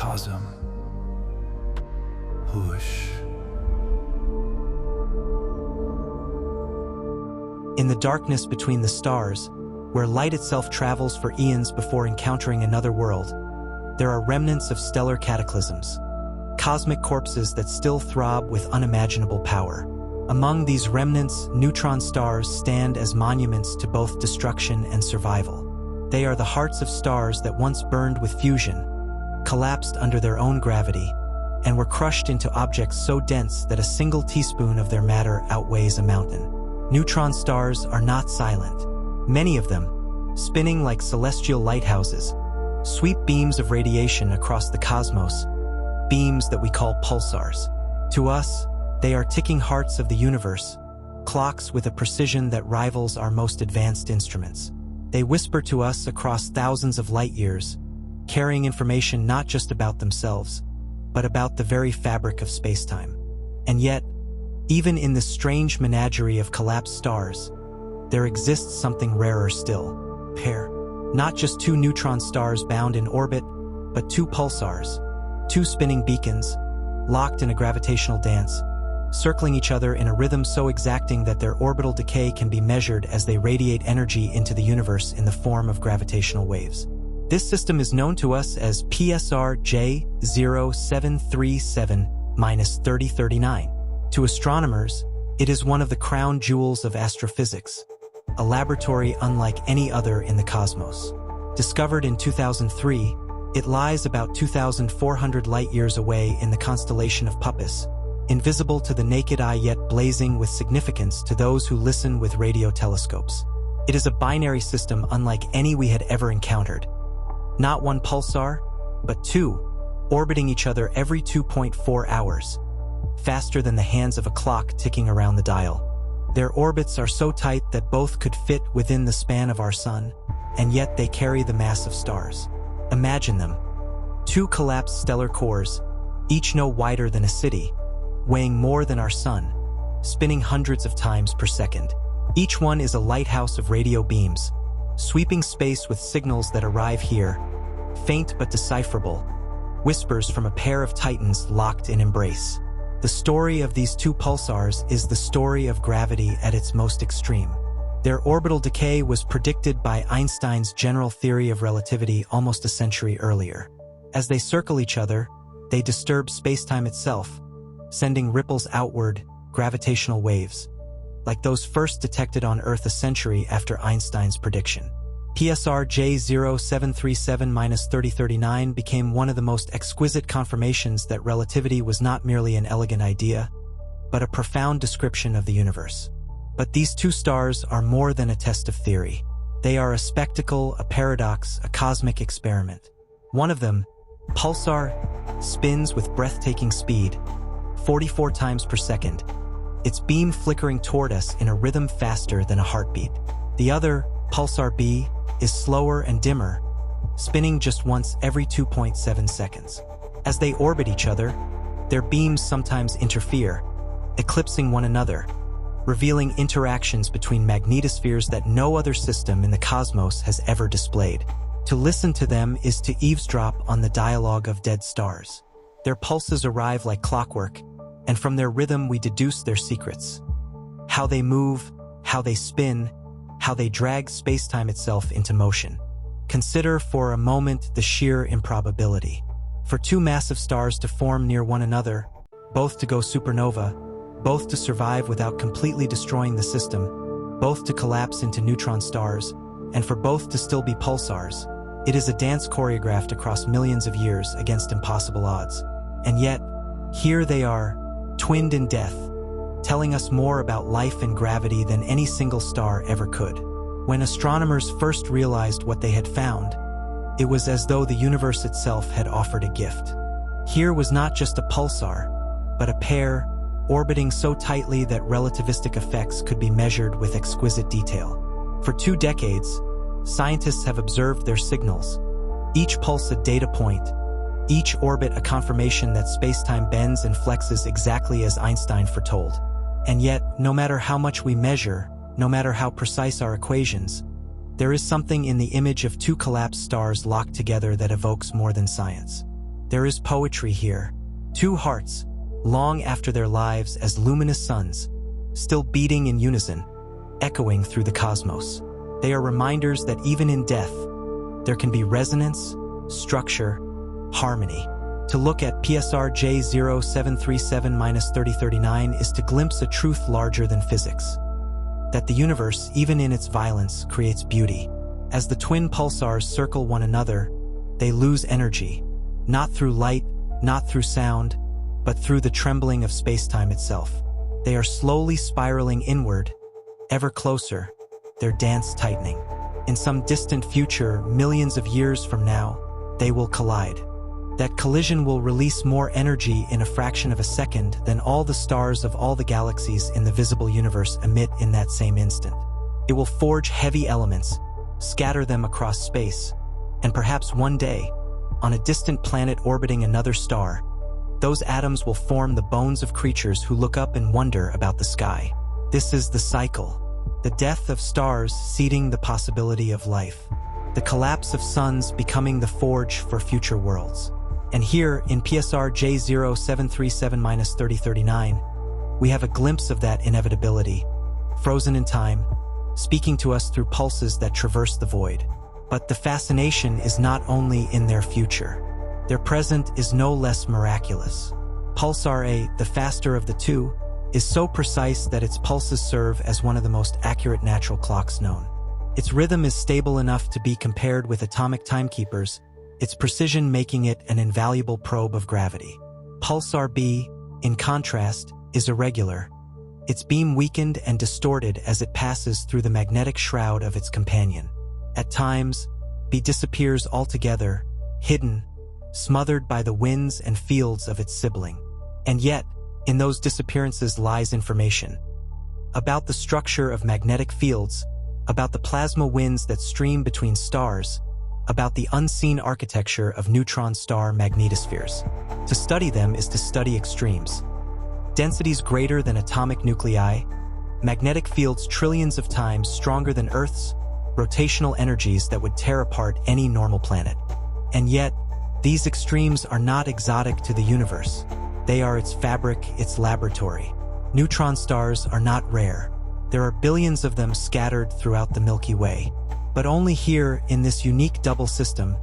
cosm. Whoosh. In the darkness between the stars, where light itself travels for eons before encountering another world, there are remnants of stellar cataclysms, cosmic corpses that still throb with unimaginable power. Among these remnants, neutron stars stand as monuments to both destruction and survival. They are the hearts of stars that once burned with fusion, collapsed under their own gravity, and were crushed into objects so dense that a single teaspoon of their matter outweighs a mountain. Neutron stars are not silent. Many of them, spinning like celestial lighthouses, sweep beams of radiation across the cosmos, beams that we call pulsars. To us, they are ticking hearts of the universe, clocks with a precision that rivals our most advanced instruments. They whisper to us across thousands of light years, carrying information not just about themselves, but about the very fabric of spacetime. And yet, even in this strange menagerie of collapsed stars, there exists something rarer still. Pair. Not just two neutron stars bound in orbit, but two pulsars, two spinning beacons, locked in a gravitational dance, circling each other in a rhythm so exacting that their orbital decay can be measured as they radiate energy into the universe in the form of gravitational waves. This system is known to us as PSR J0737-3039. To astronomers, it is one of the crown jewels of astrophysics, a laboratory unlike any other in the cosmos. Discovered in 2003, it lies about 2,400 light-years away in the constellation of Puppis, invisible to the naked eye yet blazing with significance to those who listen with radio telescopes. It is a binary system unlike any we had ever encountered. Not one pulsar, but two, orbiting each other every 2.4 hours, faster than the hands of a clock ticking around the dial. Their orbits are so tight that both could fit within the span of our sun, and yet they carry the mass of stars. Imagine them. Two collapsed stellar cores, each no wider than a city, weighing more than our sun, spinning hundreds of times per second. Each one is a lighthouse of radio beams, sweeping space with signals that arrive here, faint but decipherable, whispers from a pair of titans locked in embrace. The story of these two pulsars is the story of gravity at its most extreme. Their orbital decay was predicted by Einstein's general theory of relativity almost a century earlier. As they circle each other, they disturb spacetime itself, sending ripples outward, gravitational waves, like those first detected on Earth a century after Einstein's prediction. PSR J0737-3039 became one of the most exquisite confirmations that relativity was not merely an elegant idea, but a profound description of the universe. But these two stars are more than a test of theory. They are a spectacle, a paradox, a cosmic experiment. One of them, Pulsar, spins with breathtaking speed, 44 times per second, its beam flickering toward us in a rhythm faster than a heartbeat. The other, Pulsar B, is slower and dimmer, spinning just once every 2.7 seconds. As they orbit each other, their beams sometimes interfere, eclipsing one another, revealing interactions between magnetospheres that no other system in the cosmos has ever displayed. To listen to them is to eavesdrop on the dialogue of dead stars. Their pulses arrive like clockwork, and from their rhythm we deduce their secrets. How they move, how they spin, how they drag spacetime itself into motion. Consider for a moment the sheer improbability. For two massive stars to form near one another, both to go supernova, both to survive without completely destroying the system, both to collapse into neutron stars, and for both to still be pulsars, it is a dance choreographed across millions of years against impossible odds. And yet, here they are, twinned in death, telling us more about life and gravity than any single star ever could. When astronomers first realized what they had found, it was as though the universe itself had offered a gift. Here was not just a pulsar, but a pair, orbiting so tightly that relativistic effects could be measured with exquisite detail. For 2 decades, scientists have observed their signals, each pulse a data point, each orbit a confirmation that spacetime bends and flexes exactly as Einstein foretold. And yet, no matter how much we measure, no matter how precise our equations, there is something in the image of two collapsed stars locked together that evokes more than science. There is poetry here. Two hearts, long after their lives as luminous suns, still beating in unison, echoing through the cosmos. They are reminders that even in death, there can be resonance, structure, harmony. To look at PSR J0737-3039 is to glimpse a truth larger than physics. That the universe, even in its violence, creates beauty. As the twin pulsars circle one another, they lose energy, not through light, not through sound, but through the trembling of space-time itself. They are slowly spiraling inward, ever closer, their dance tightening. In some distant future, millions of years from now, they will collide. That collision will release more energy in a fraction of a second than all the stars of all the galaxies in the visible universe emit in that same instant. It will forge heavy elements, scatter them across space, and perhaps one day, on a distant planet orbiting another star, those atoms will form the bones of creatures who look up and wonder about the sky. This is the cycle. The death of stars seeding the possibility of life. The collapse of suns becoming the forge for future worlds. And here, in PSR J0737-3039, we have a glimpse of that inevitability, frozen in time, speaking to us through pulses that traverse the void. But the fascination is not only in their future. Their present is no less miraculous. Pulsar A, the faster of the two, is so precise that its pulses serve as one of the most accurate natural clocks known. Its rhythm is stable enough to be compared with atomic timekeepers, its precision making it an invaluable probe of gravity. Pulsar B, in contrast, is irregular, its beam weakened and distorted as it passes through the magnetic shroud of its companion. At times, B disappears altogether, hidden, smothered by the winds and fields of its sibling. And yet, in those disappearances lies information about the structure of magnetic fields, about the plasma winds that stream between stars, about the unseen architecture of neutron star magnetospheres. To study them is to study extremes. Densities greater than atomic nuclei, magnetic fields trillions of times stronger than Earth's, rotational energies that would tear apart any normal planet. And yet, these extremes are not exotic to the universe. They are its fabric, its laboratory. Neutron stars are not rare. There are billions of them scattered throughout the Milky Way. But only here, in this unique double system,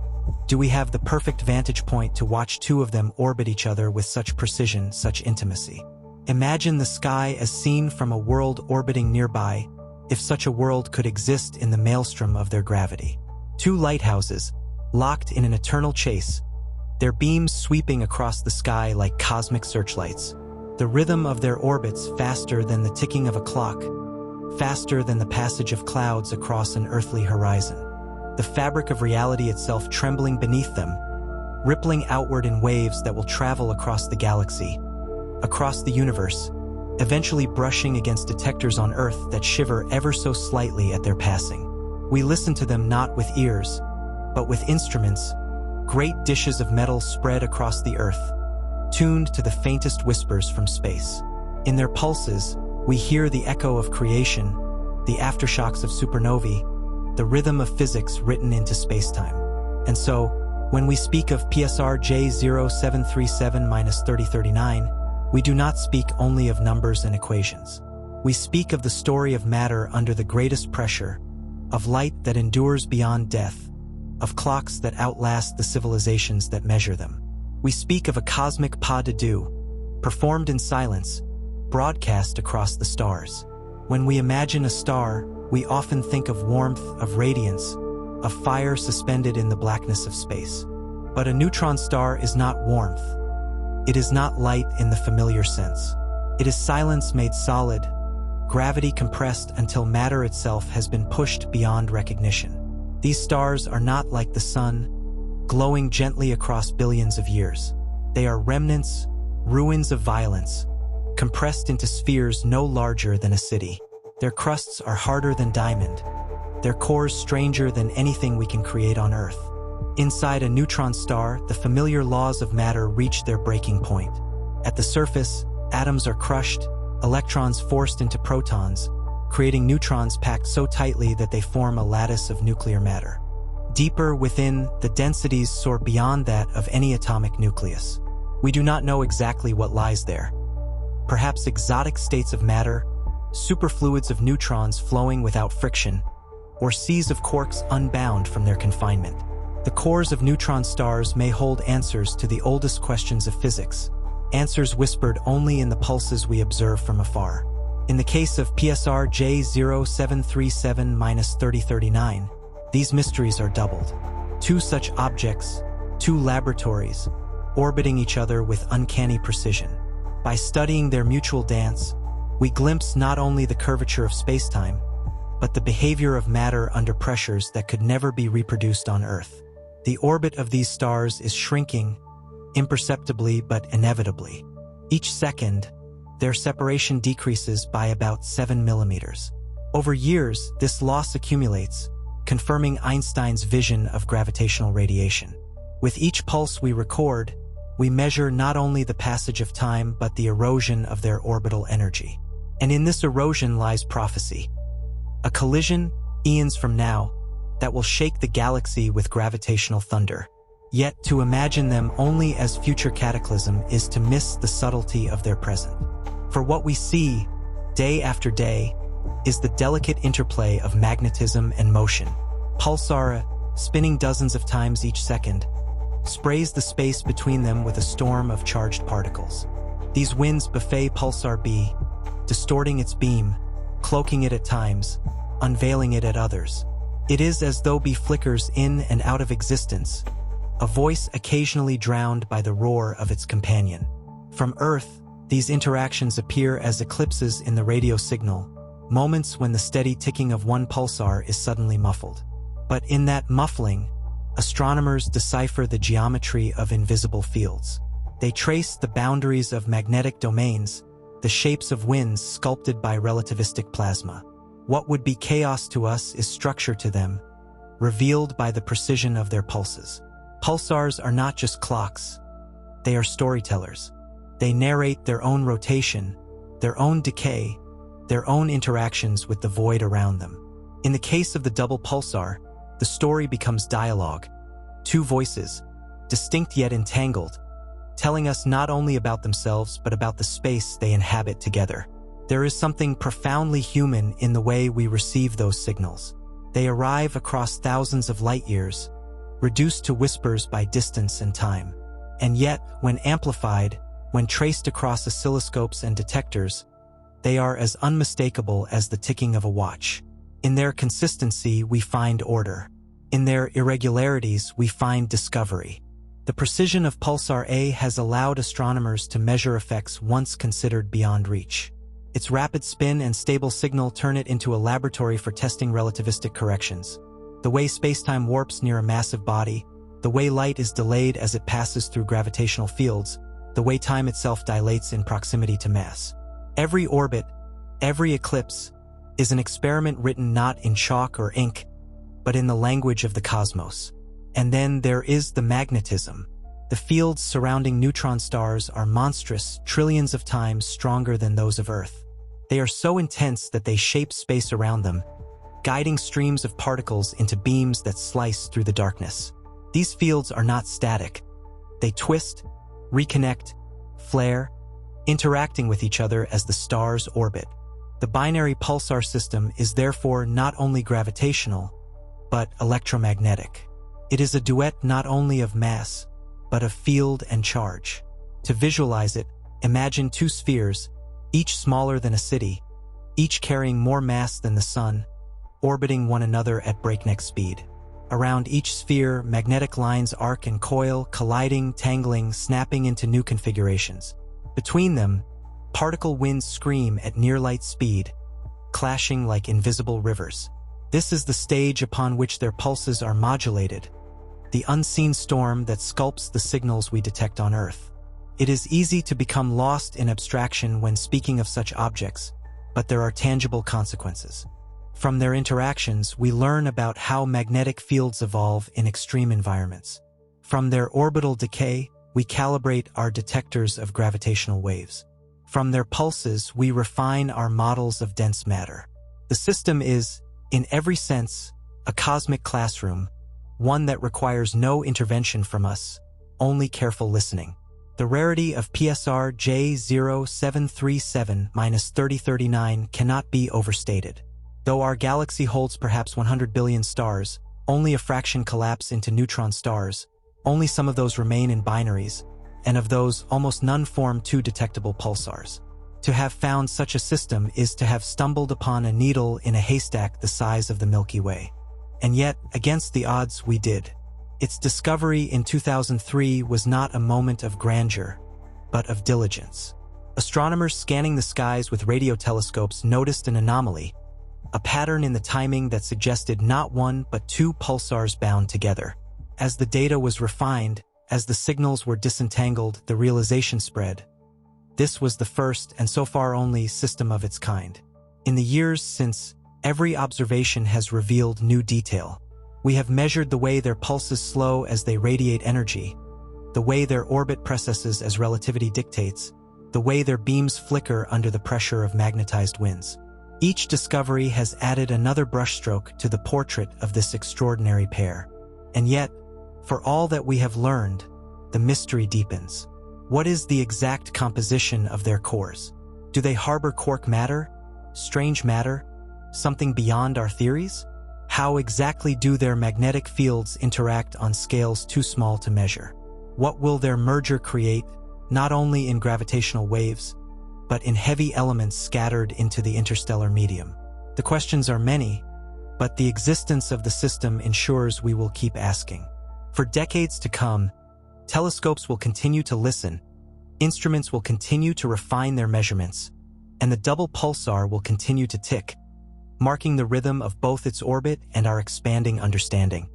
do we have the perfect vantage point to watch two of them orbit each other with such precision, such intimacy. Imagine the sky as seen from a world orbiting nearby, if such a world could exist in the maelstrom of their gravity. Two lighthouses, locked in an eternal chase, their beams sweeping across the sky like cosmic searchlights. The rhythm of their orbits faster than the ticking of a clock, faster than the passage of clouds across an earthly horizon. The fabric of reality itself trembling beneath them, rippling outward in waves that will travel across the galaxy, across the universe, eventually brushing against detectors on Earth that shiver ever so slightly at their passing. We listen to them not with ears, but with instruments, great dishes of metal spread across the Earth, tuned to the faintest whispers from space. In their pulses, we hear the echo of creation, the aftershocks of supernovae, the rhythm of physics written into spacetime. And so, when we speak of PSR J0737-3039, we do not speak only of numbers and equations. We speak of the story of matter under the greatest pressure, of light that endures beyond death, of clocks that outlast the civilizations that measure them. We speak of a cosmic pas de deux, performed in silence, broadcast across the stars. When we imagine a star, we often think of warmth, of radiance, of fire suspended in the blackness of space. But a neutron star is not warmth. It is not light in the familiar sense. It is silence made solid, gravity compressed until matter itself has been pushed beyond recognition. These stars are not like the sun, glowing gently across billions of years. They are remnants, ruins of violence, compressed into spheres no larger than a city. Their crusts are harder than diamond, their cores stranger than anything we can create on Earth. Inside a neutron star, the familiar laws of matter reach their breaking point. At the surface, atoms are crushed, electrons forced into protons, creating neutrons packed so tightly that they form a lattice of nuclear matter. Deeper within, the densities soar beyond that of any atomic nucleus. We do not know exactly what lies there. Perhaps exotic states of matter, superfluids of neutrons flowing without friction, or seas of quarks unbound from their confinement. The cores of neutron stars may hold answers to the oldest questions of physics, answers whispered only in the pulses we observe from afar. In the case of PSR J0737-3039, these mysteries are doubled. Two such objects, two laboratories, orbiting each other with uncanny precision. By studying their mutual dance, we glimpse not only the curvature of spacetime, but the behavior of matter under pressures that could never be reproduced on Earth. The orbit of these stars is shrinking, imperceptibly but inevitably. Each second, their separation decreases by about 7 millimeters. Over years, this loss accumulates, confirming Einstein's vision of gravitational radiation. With each pulse we record, we measure not only the passage of time but the erosion of their orbital energy. And in this erosion lies prophecy. A collision, eons from now, that will shake the galaxy with gravitational thunder. Yet to imagine them only as future cataclysm is to miss the subtlety of their present. For what we see, day after day, is the delicate interplay of magnetism and motion. Pulsar, spinning dozens of times each second, sprays the space between them with a storm of charged particles. These winds buffet Pulsar B, distorting its beam, cloaking it at times, unveiling it at others. It is as though B flickers in and out of existence, a voice occasionally drowned by the roar of its companion. From Earth, these interactions appear as eclipses in the radio signal, moments when the steady ticking of one pulsar is suddenly muffled. But in that muffling, astronomers decipher the geometry of invisible fields. They trace the boundaries of magnetic domains, the shapes of winds sculpted by relativistic plasma. What would be chaos to us is structure to them, revealed by the precision of their pulses. Pulsars are not just clocks. They are storytellers. They narrate their own rotation, their own decay, their own interactions with the void around them. In the case of the double pulsar, the story becomes dialogue, two voices, distinct yet entangled, telling us not only about themselves but about the space they inhabit together. There is something profoundly human in the way we receive those signals. They arrive across thousands of light years, reduced to whispers by distance and time. And yet, when amplified, when traced across oscilloscopes and detectors, they are as unmistakable as the ticking of a watch. In their consistency, we find order. In their irregularities, we find discovery. The precision of Pulsar A has allowed astronomers to measure effects once considered beyond reach. Its rapid spin and stable signal turn it into a laboratory for testing relativistic corrections. The way spacetime warps near a massive body, the way light is delayed as it passes through gravitational fields, the way time itself dilates in proximity to mass. Every orbit, every eclipse, is an experiment written not in chalk or ink, but in the language of the cosmos. And then there is the magnetism. The fields surrounding neutron stars are monstrous, trillions of times stronger than those of Earth. They are so intense that they shape space around them, guiding streams of particles into beams that slice through the darkness. These fields are not static. They twist, reconnect, flare, interacting with each other as the stars orbit. The binary pulsar system is therefore not only gravitational, but electromagnetic. It is a duet not only of mass, but of field and charge. To visualize it, imagine two spheres, each smaller than a city, each carrying more mass than the sun, orbiting one another at breakneck speed. Around each sphere, magnetic lines arc and coil, colliding, tangling, snapping into new configurations. Between them, particle winds scream at near-light speed, clashing like invisible rivers. This is the stage upon which their pulses are modulated, the unseen storm that sculpts the signals we detect on Earth. It is easy to become lost in abstraction when speaking of such objects, but there are tangible consequences. From their interactions, we learn about how magnetic fields evolve in extreme environments. From their orbital decay, we calibrate our detectors of gravitational waves. From their pulses, we refine our models of dense matter. The system is, in every sense, a cosmic classroom, one that requires no intervention from us, only careful listening. The rarity of PSR J0737-3039 cannot be overstated. Though our galaxy holds perhaps 100 billion stars, only a fraction collapse into neutron stars, only some of those remain in binaries, and of those, almost none form two detectable pulsars. To have found such a system is to have stumbled upon a needle in a haystack the size of the Milky Way. And yet, against the odds, we did. Its discovery in 2003 was not a moment of grandeur, but of diligence. Astronomers scanning the skies with radio telescopes noticed an anomaly, a pattern in the timing that suggested not one but two pulsars bound together. As the data was refined, as the signals were disentangled, the realization spread. This was the first, and so far only, system of its kind. In the years since, every observation has revealed new detail. We have measured the way their pulses slow as they radiate energy, the way their orbit precesses as relativity dictates, the way their beams flicker under the pressure of magnetized winds. Each discovery has added another brushstroke to the portrait of this extraordinary pair. And yet, for all that we have learned, the mystery deepens. What is the exact composition of their cores? Do they harbor quark matter? Strange matter? Something beyond our theories? How exactly do their magnetic fields interact on scales too small to measure? What will their merger create, not only in gravitational waves, but in heavy elements scattered into the interstellar medium? The questions are many, but the existence of the system ensures we will keep asking. For decades to come, telescopes will continue to listen, instruments will continue to refine their measurements, and the double pulsar will continue to tick, marking the rhythm of both its orbit and our expanding understanding.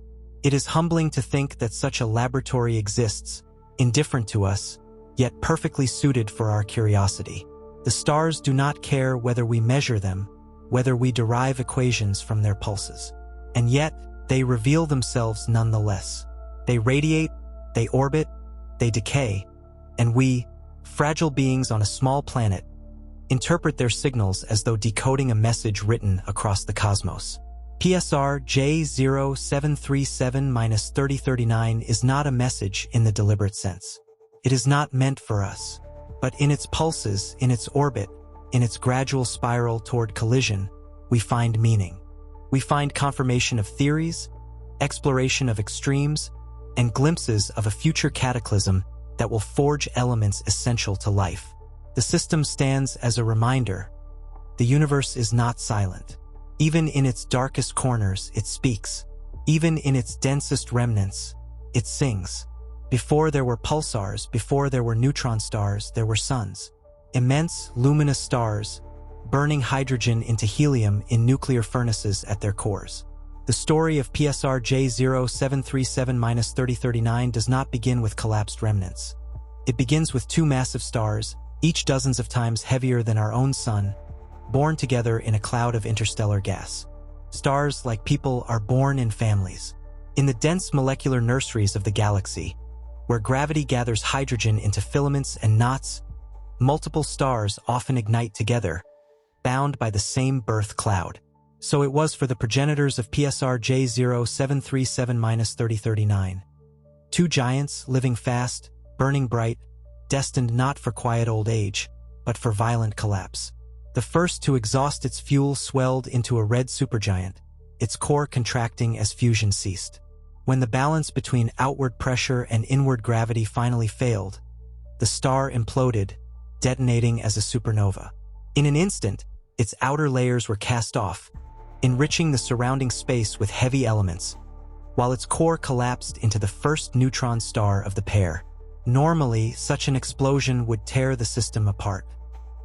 It is humbling to think that such a laboratory exists, indifferent to us, yet perfectly suited for our curiosity. The stars do not care whether we measure them, whether we derive equations from their pulses. And yet, they reveal themselves nonetheless. They radiate, they orbit, they decay, and we, fragile beings on a small planet, interpret their signals as though decoding a message written across the cosmos. PSR J0737-3039 is not a message in the deliberate sense. It is not meant for us. But in its pulses, in its orbit, in its gradual spiral toward collision, we find meaning. We find confirmation of theories, exploration of extremes, and glimpses of a future cataclysm that will forge elements essential to life. The system stands as a reminder. The universe is not silent. Even in its darkest corners, it speaks. Even in its densest remnants, it sings. Before there were pulsars, before there were neutron stars, there were suns. Immense, luminous stars, burning hydrogen into helium in nuclear furnaces at their cores. The story of PSR J0737-3039 does not begin with collapsed remnants. It begins with two massive stars, each dozens of times heavier than our own sun, born together in a cloud of interstellar gas. Stars, like people, are born in families. In the dense molecular nurseries of the galaxy, where gravity gathers hydrogen into filaments and knots, multiple stars often ignite together, bound by the same birth cloud. So it was for the progenitors of PSR J0737-3039. Two giants, living fast, burning bright, destined not for quiet old age, but for violent collapse. The first to exhaust its fuel swelled into a red supergiant, its core contracting as fusion ceased. When the balance between outward pressure and inward gravity finally failed, the star imploded, detonating as a supernova. In an instant, its outer layers were cast off, enriching the surrounding space with heavy elements, while its core collapsed into the first neutron star of the pair. Normally, such an explosion would tear the system apart.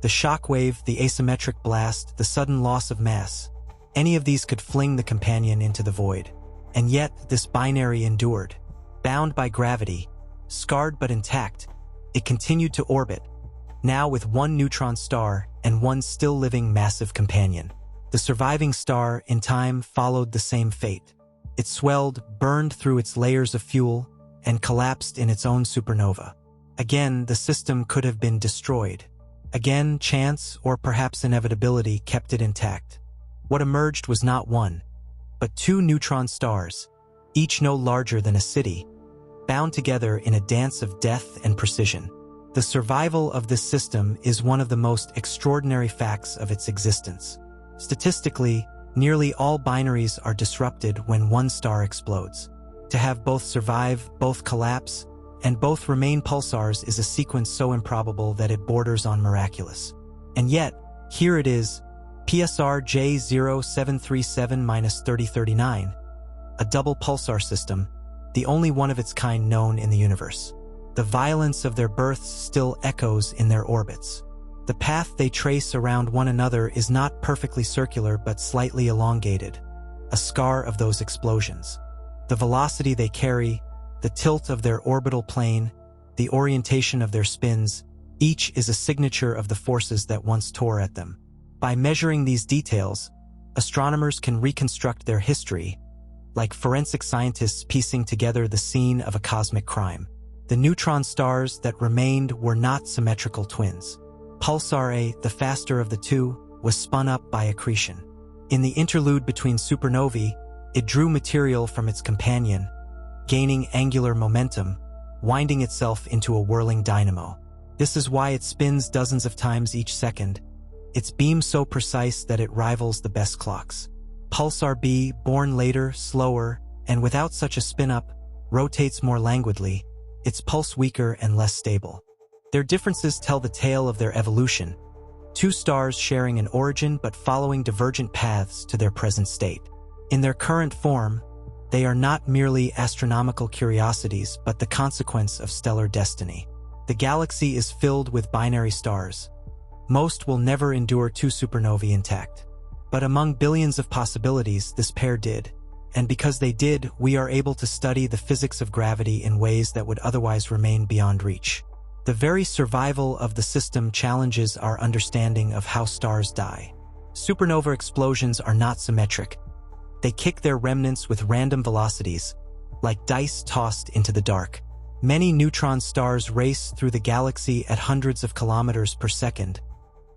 The shockwave, the asymmetric blast, the sudden loss of mass, any of these could fling the companion into the void. And yet, this binary endured. Bound by gravity, scarred but intact, it continued to orbit, now with one neutron star and one still-living massive companion. The surviving star, in time, followed the same fate. It swelled, burned through its layers of fuel, and collapsed in its own supernova. Again, the system could have been destroyed. Again, chance, or perhaps inevitability, kept it intact. What emerged was not one, but two neutron stars, each no larger than a city, bound together in a dance of death and precision. The survival of this system is one of the most extraordinary facts of its existence. Statistically, nearly all binaries are disrupted when one star explodes. To have both survive, both collapse, and both remain pulsars is a sequence so improbable that it borders on miraculous. And yet, here it is, PSR J0737-3039, a double pulsar system, the only one of its kind known in the universe. The violence of their births still echoes in their orbits. The path they trace around one another is not perfectly circular but slightly elongated, a scar of those explosions. The velocity they carry, the tilt of their orbital plane, the orientation of their spins, each is a signature of the forces that once tore at them. By measuring these details, astronomers can reconstruct their history, like forensic scientists piecing together the scene of a cosmic crime. The neutron stars that remained were not symmetrical twins. Pulsar A, the faster of the two, was spun up by accretion. In the interlude between supernovae, it drew material from its companion, gaining angular momentum, winding itself into a whirling dynamo. This is why it spins dozens of times each second, its beam so precise that it rivals the best clocks. Pulsar B, born later, slower, and without such a spin-up, rotates more languidly, its pulse weaker and less stable. Their differences tell the tale of their evolution, two stars sharing an origin but following divergent paths to their present state. In their current form, they are not merely astronomical curiosities but the consequence of stellar destiny. The galaxy is filled with binary stars. Most will never endure two supernovae intact. But among billions of possibilities, this pair did. And because they did, we are able to study the physics of gravity in ways that would otherwise remain beyond reach. The very survival of the system challenges our understanding of how stars die. Supernova explosions are not symmetric. They kick their remnants with random velocities, like dice tossed into the dark. Many neutron stars race through the galaxy at hundreds of kilometers per second,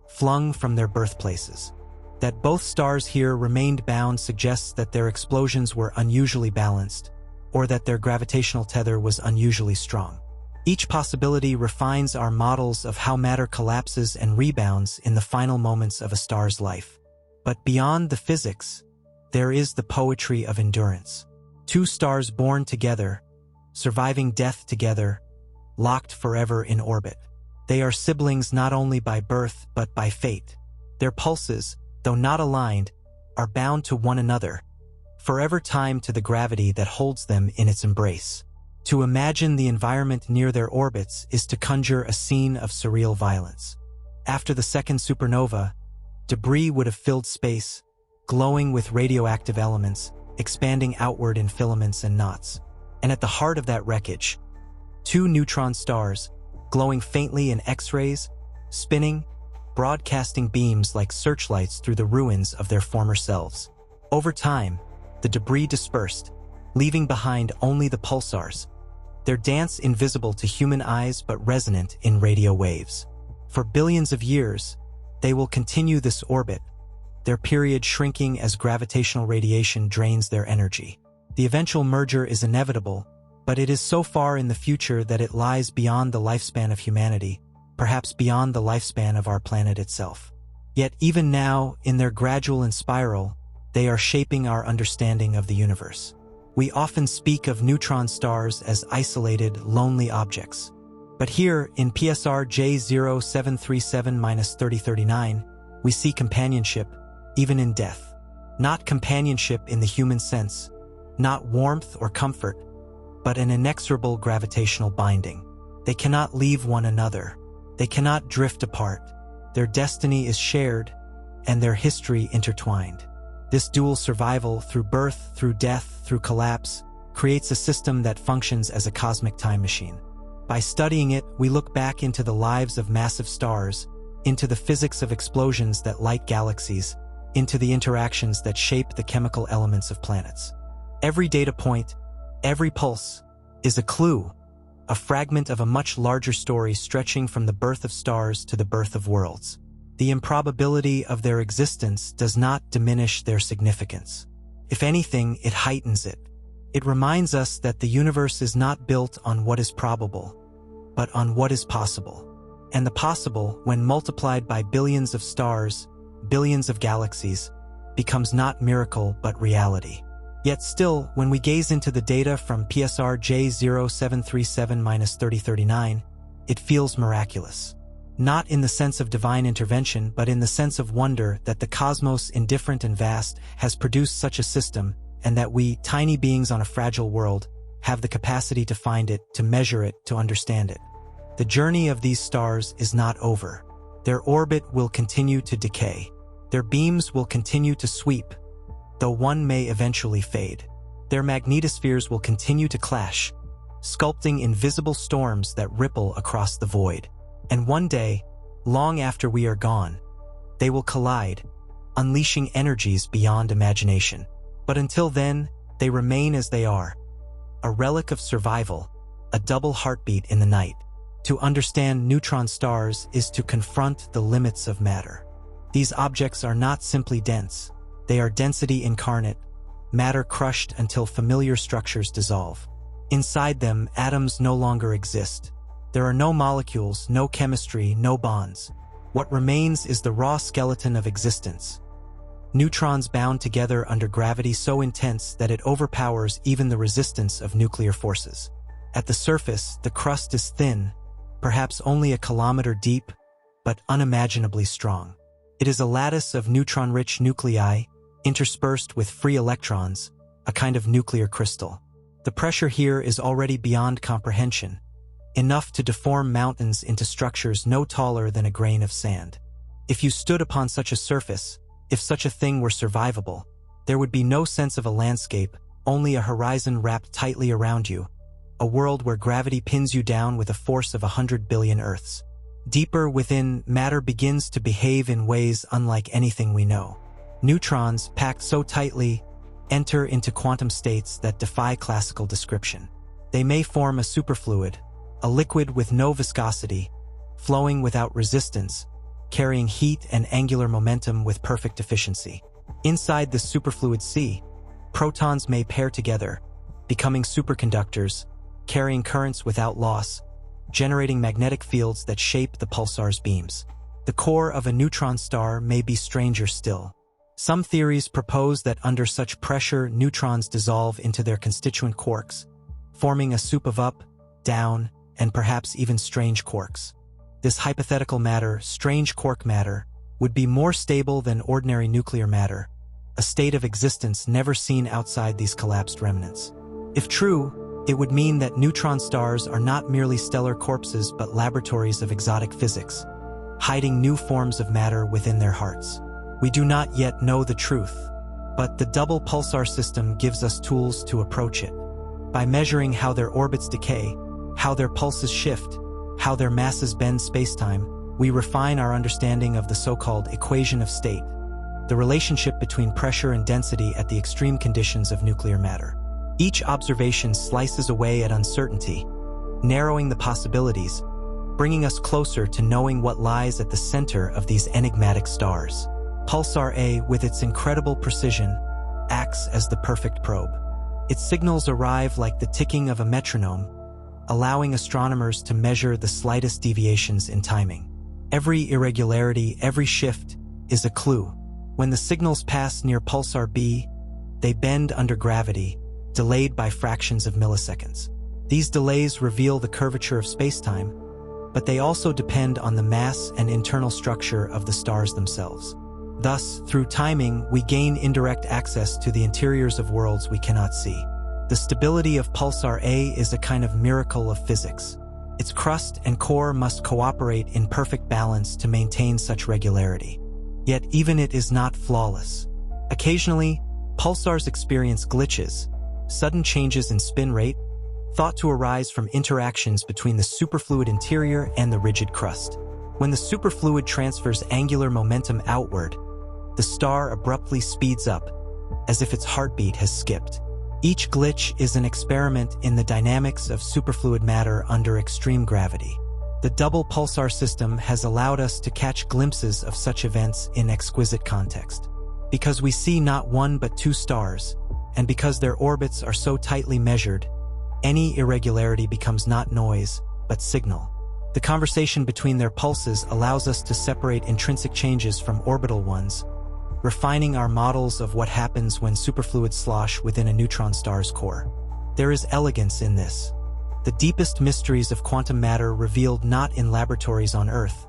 flung from their birthplaces. That both stars here remained bound suggests that their explosions were unusually balanced, or that their gravitational tether was unusually strong. Each possibility refines our models of how matter collapses and rebounds in the final moments of a star's life. But beyond the physics, there is the poetry of endurance. Two stars born together, surviving death together, locked forever in orbit. They are siblings not only by birth but by fate. Their pulses, though not aligned, are bound to one another, forever timed to the gravity that holds them in its embrace. To imagine the environment near their orbits is to conjure a scene of surreal violence. After the second supernova, debris would have filled space, glowing with radioactive elements, expanding outward in filaments and knots. And at the heart of that wreckage, two neutron stars, glowing faintly in X-rays, spinning, broadcasting beams like searchlights through the ruins of their former selves. Over time, the debris dispersed, leaving behind only the pulsars, their dance invisible to human eyes but resonant in radio waves. For billions of years, they will continue this orbit, their period shrinking as gravitational radiation drains their energy. The eventual merger is inevitable, but it is so far in the future that it lies beyond the lifespan of humanity, perhaps beyond the lifespan of our planet itself. Yet even now, in their gradual spiral, they are shaping our understanding of the universe. We often speak of neutron stars as isolated, lonely objects. But here, in PSR J0737-3039, we see companionship, even in death. Not companionship in the human sense, not warmth or comfort, but an inexorable gravitational binding. They cannot leave one another. They cannot drift apart. Their destiny is shared, and their history intertwined. This dual survival, through birth, through death, through collapse, creates a system that functions as a cosmic time machine. By studying it, we look back into the lives of massive stars, into the physics of explosions that light galaxies, into the interactions that shape the chemical elements of planets. Every data point, every pulse, is a clue, a fragment of a much larger story stretching from the birth of stars to the birth of worlds. The improbability of their existence does not diminish their significance. If anything, it heightens it. It reminds us that the universe is not built on what is probable, but on what is possible. And the possible, when multiplied by billions of stars, billions of galaxies, becomes not miracle but reality. Yet still, when we gaze into the data from PSR J0737-3039, it feels miraculous. Not in the sense of divine intervention, but in the sense of wonder that the cosmos, indifferent and vast, has produced such a system, and that we, tiny beings on a fragile world, have the capacity to find it, to measure it, to understand it. The journey of these stars is not over. Their orbit will continue to decay. Their beams will continue to sweep, though one may eventually fade. Their magnetospheres will continue to clash, sculpting invisible storms that ripple across the void. And one day, long after we are gone, they will collide, unleashing energies beyond imagination. But until then, they remain as they are, a relic of survival, a double heartbeat in the night. To understand neutron stars is to confront the limits of matter. These objects are not simply dense, they are density incarnate, matter crushed until familiar structures dissolve. Inside them, atoms no longer exist. There are no molecules, no chemistry, no bonds. What remains is the raw skeleton of existence. Neutrons bound together under gravity so intense that it overpowers even the resistance of nuclear forces. At the surface, the crust is thin, perhaps only a kilometer deep, but unimaginably strong. It is a lattice of neutron-rich nuclei, interspersed with free electrons, a kind of nuclear crystal. The pressure here is already beyond comprehension, enough to deform mountains into structures no taller than a grain of sand. If you stood upon such a surface, if such a thing were survivable, there would be no sense of a landscape, only a horizon wrapped tightly around you, a world where gravity pins you down with a force of 100 billion Earths. Deeper within, matter begins to behave in ways unlike anything we know. Neutrons, packed so tightly, enter into quantum states that defy classical description. They may form a superfluid, a liquid with no viscosity, flowing without resistance, carrying heat and angular momentum with perfect efficiency. Inside this superfluid sea, protons may pair together, becoming superconductors, carrying currents without loss, generating magnetic fields that shape the pulsar's beams. The core of a neutron star may be stranger still. Some theories propose that under such pressure, neutrons dissolve into their constituent quarks, forming a soup of up, down, and perhaps even strange quarks. This hypothetical matter, strange quark matter, would be more stable than ordinary nuclear matter, a state of existence never seen outside these collapsed remnants. If true, it would mean that neutron stars are not merely stellar corpses but laboratories of exotic physics, hiding new forms of matter within their hearts. We do not yet know the truth, but the double pulsar system gives us tools to approach it. By measuring how their orbits decay, how their pulses shift, how their masses bend spacetime, we refine our understanding of the so-called equation of state, the relationship between pressure and density at the extreme conditions of nuclear matter. Each observation slices away at uncertainty, narrowing the possibilities, bringing us closer to knowing what lies at the center of these enigmatic stars. Pulsar A, with its incredible precision, acts as the perfect probe. Its signals arrive like the ticking of a metronome, allowing astronomers to measure the slightest deviations in timing. Every irregularity, every shift, is a clue. When the signals pass near Pulsar B, they bend under gravity, delayed by fractions of milliseconds. These delays reveal the curvature of spacetime, but they also depend on the mass and internal structure of the stars themselves. Thus, through timing, we gain indirect access to the interiors of worlds we cannot see. The stability of Pulsar A is a kind of miracle of physics. Its crust and core must cooperate in perfect balance to maintain such regularity. Yet even it is not flawless. Occasionally, pulsars experience glitches, sudden changes in spin rate, thought to arise from interactions between the superfluid interior and the rigid crust. When the superfluid transfers angular momentum outward, the star abruptly speeds up, as if its heartbeat has skipped. Each glitch is an experiment in the dynamics of superfluid matter under extreme gravity. The double pulsar system has allowed us to catch glimpses of such events in exquisite context. Because we see not one but two stars, And because their orbits are so tightly measured, any irregularity becomes not noise, but signal. The conversation between their pulses allows us to separate intrinsic changes from orbital ones, refining our models of what happens when superfluid slosh within a neutron star's core. There is elegance in this. The deepest mysteries of quantum matter revealed not in laboratories on Earth,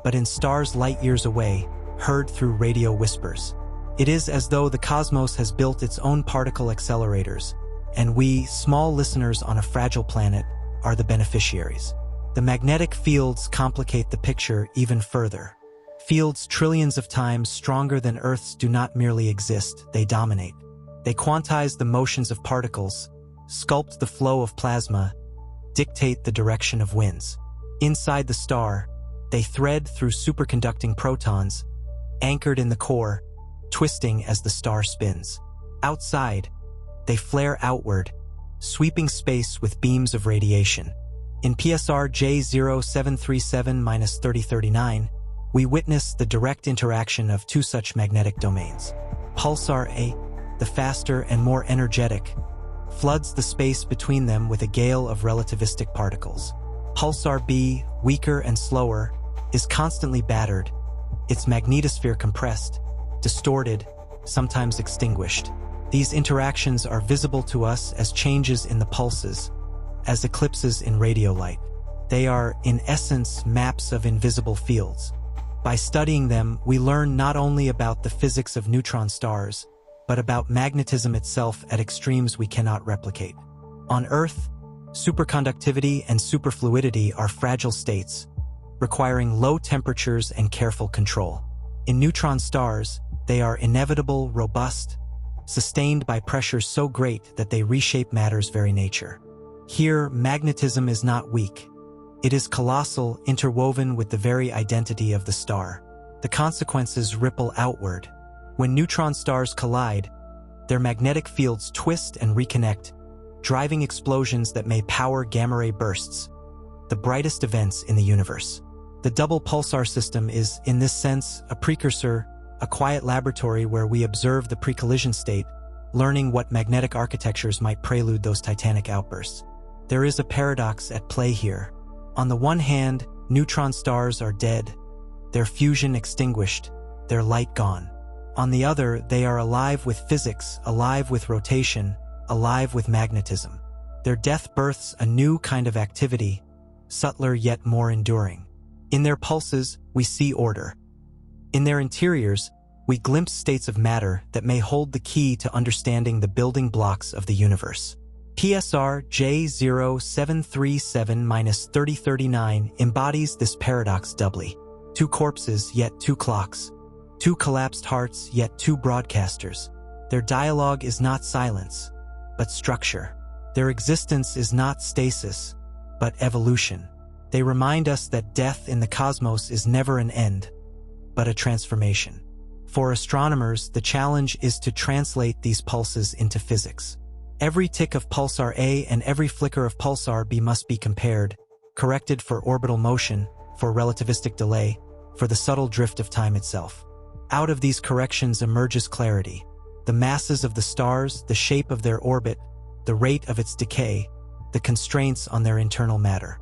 but in stars light years away, heard through radio whispers. It is as though the cosmos has built its own particle accelerators, and we, small listeners on a fragile planet, are the beneficiaries. The magnetic fields complicate the picture even further. Fields trillions of times stronger than Earth's do not merely exist, they dominate. They quantize the motions of particles, sculpt the flow of plasma, dictate the direction of winds. Inside the star, they thread through superconducting protons, anchored in the core, twisting as the star spins. Outside, they flare outward, sweeping space with beams of radiation. In PSR J0737-3039, we witness the direct interaction of two such magnetic domains. Pulsar A, the faster and more energetic, floods the space between them with a gale of relativistic particles. Pulsar B, weaker and slower, is constantly battered, its magnetosphere compressed, distorted, sometimes extinguished. These interactions are visible to us as changes in the pulses, as eclipses in radio light. They are, in essence, maps of invisible fields. By studying them, we learn not only about the physics of neutron stars, but about magnetism itself at extremes we cannot replicate. On Earth, superconductivity and superfluidity are fragile states, requiring low temperatures and careful control. In neutron stars, they are inevitable, robust, sustained by pressures so great that they reshape matter's very nature. Here, magnetism is not weak. It is colossal, interwoven with the very identity of the star. The consequences ripple outward. When neutron stars collide, their magnetic fields twist and reconnect, driving explosions that may power gamma-ray bursts, the brightest events in the universe. The double pulsar system is, in this sense, a precursor, a quiet laboratory where we observe the pre-collision state, learning what magnetic architectures might prelude those titanic outbursts. There is a paradox at play here. On the one hand, neutron stars are dead, their fusion extinguished, their light gone. On the other, they are alive with physics, alive with rotation, alive with magnetism. Their death births a new kind of activity, subtler yet more enduring. In their pulses, we see order. In their interiors, we glimpse states of matter that may hold the key to understanding the building blocks of the universe. PSR J0737-3039 embodies this paradox doubly. Two corpses, yet two clocks. Two collapsed hearts, yet two broadcasters. Their dialogue is not silence, but structure. Their existence is not stasis, but evolution. They remind us that death in the cosmos is never an end, but a transformation. For astronomers, the challenge is to translate these pulses into physics. Every tick of pulsar A and every flicker of pulsar B must be compared, corrected for orbital motion, for relativistic delay, for the subtle drift of time itself. Out of these corrections emerges clarity. The masses of the stars, the shape of their orbit, the rate of its decay, the constraints on their internal matter.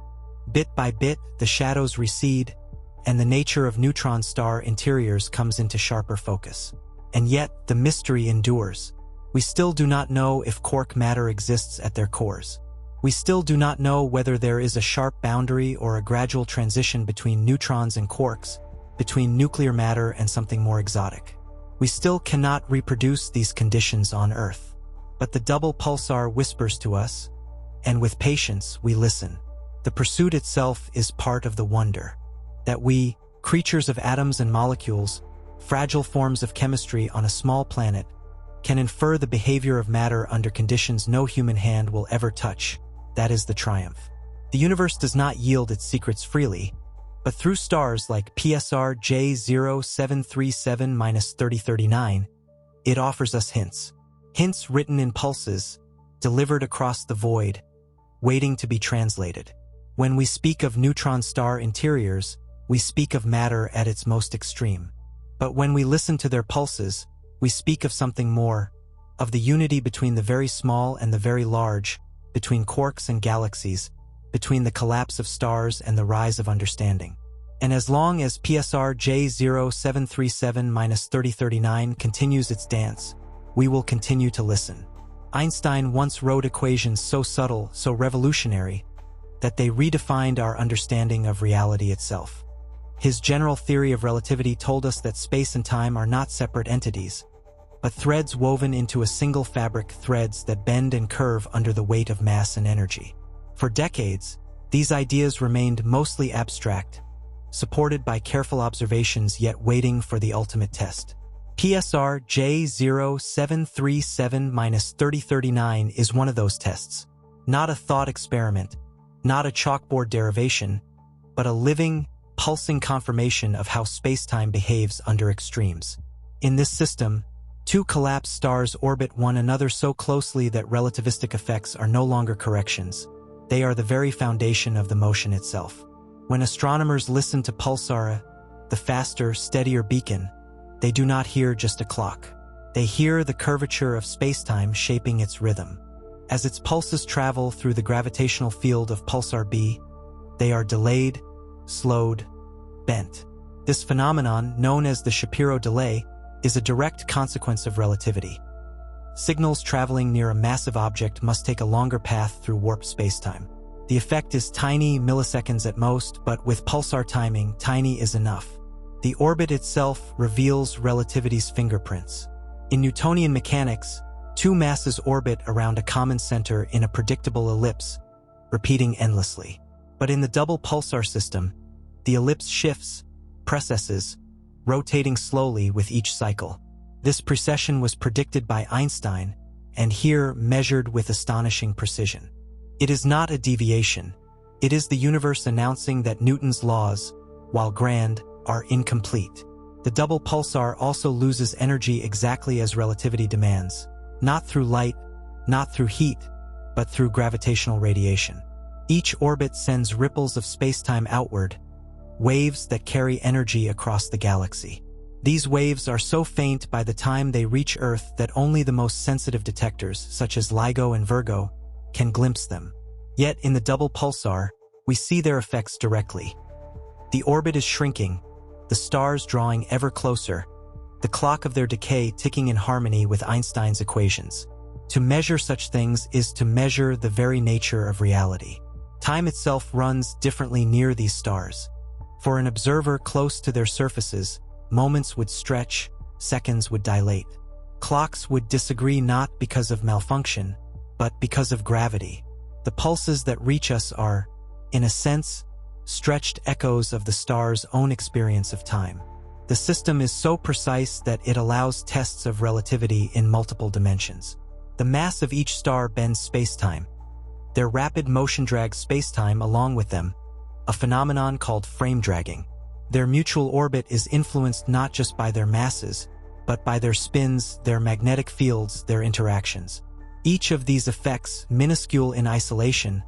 Bit by bit, the shadows recede, and the nature of neutron star interiors comes into sharper focus. And yet, the mystery endures. We still do not know if quark matter exists at their cores. We still do not know whether there is a sharp boundary or a gradual transition between neutrons and quarks, between nuclear matter and something more exotic. We still cannot reproduce these conditions on Earth. But the double pulsar whispers to us, and with patience we listen. The pursuit itself is part of the wonder. That we, creatures of atoms and molecules, fragile forms of chemistry on a small planet, can infer the behavior of matter under conditions no human hand will ever touch. That is the triumph. The universe does not yield its secrets freely, but through stars like PSR J0737-3039, it offers us hints. Hints written in pulses, delivered across the void, waiting to be translated. When we speak of neutron star interiors, we speak of matter at its most extreme. But when we listen to their pulses, we speak of something more, of the unity between the very small and the very large, between quarks and galaxies, between the collapse of stars and the rise of understanding. And as long as PSR J0737-3039 continues its dance, we will continue to listen. Einstein once wrote equations so subtle, so revolutionary, that they redefined our understanding of reality itself. His general theory of relativity told us that space and time are not separate entities, but threads woven into a single fabric, threads that bend and curve under the weight of mass and energy. For decades, these ideas remained mostly abstract, supported by careful observations yet waiting for the ultimate test. PSR J0737-3039 is one of those tests. Not a thought experiment, not a chalkboard derivation, but a living, pulsing confirmation of how space-time behaves under extremes. In this system, two collapsed stars orbit one another so closely that relativistic effects are no longer corrections. They are the very foundation of the motion itself. When astronomers listen to Pulsar, the faster, steadier beacon, they do not hear just a clock. They hear the curvature of space-time shaping its rhythm. As its pulses travel through the gravitational field of Pulsar B, they are delayed, slowed, bent. This phenomenon, known as the Shapiro delay, is a direct consequence of relativity. Signals traveling near a massive object must take a longer path through warped spacetime. The effect is tiny, milliseconds at most, but with pulsar timing, tiny is enough. The orbit itself reveals relativity's fingerprints. In Newtonian mechanics, two masses orbit around a common center in a predictable ellipse, repeating endlessly. But in the double pulsar system, the ellipse shifts, precesses, rotating slowly with each cycle. This precession was predicted by Einstein, and here measured with astonishing precision. It is not a deviation. It is the universe announcing that Newton's laws, while grand, are incomplete. The double pulsar also loses energy exactly as relativity demands, not through light, not through heat, but through gravitational radiation. Each orbit sends ripples of spacetime outward, waves that carry energy across the galaxy. These waves are so faint by the time they reach Earth that only the most sensitive detectors, such as LIGO and Virgo, can glimpse them. Yet in the double pulsar, we see their effects directly. The orbit is shrinking, the stars drawing ever closer, the clock of their decay ticking in harmony with Einstein's equations. To measure such things is to measure the very nature of reality. Time itself runs differently near these stars. For an observer close to their surfaces, moments would stretch, seconds would dilate. Clocks would disagree not because of malfunction, but because of gravity. The pulses that reach us are, in a sense, stretched echoes of the star's own experience of time. The system is so precise that it allows tests of relativity in multiple dimensions. The mass of each star bends spacetime. Their rapid motion drags spacetime along with them, a phenomenon called frame dragging. Their mutual orbit is influenced not just by their masses, but by their spins, their magnetic fields, their interactions. Each of these effects, minuscule in isolation,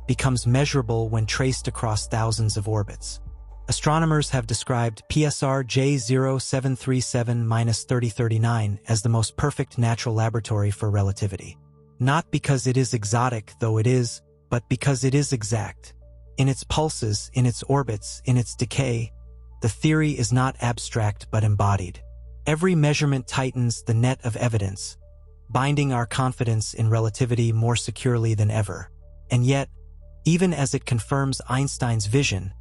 becomes measurable when traced across thousands of orbits. Astronomers have described PSR J0737-3039 as the most perfect natural laboratory for relativity. Not because it is exotic, though it is, but because it is exact. In its pulses, in its orbits, in its decay, the theory is not abstract but embodied. Every measurement tightens the net of evidence, binding our confidence in relativity more securely than ever. And yet, even as it confirms Einstein's vision,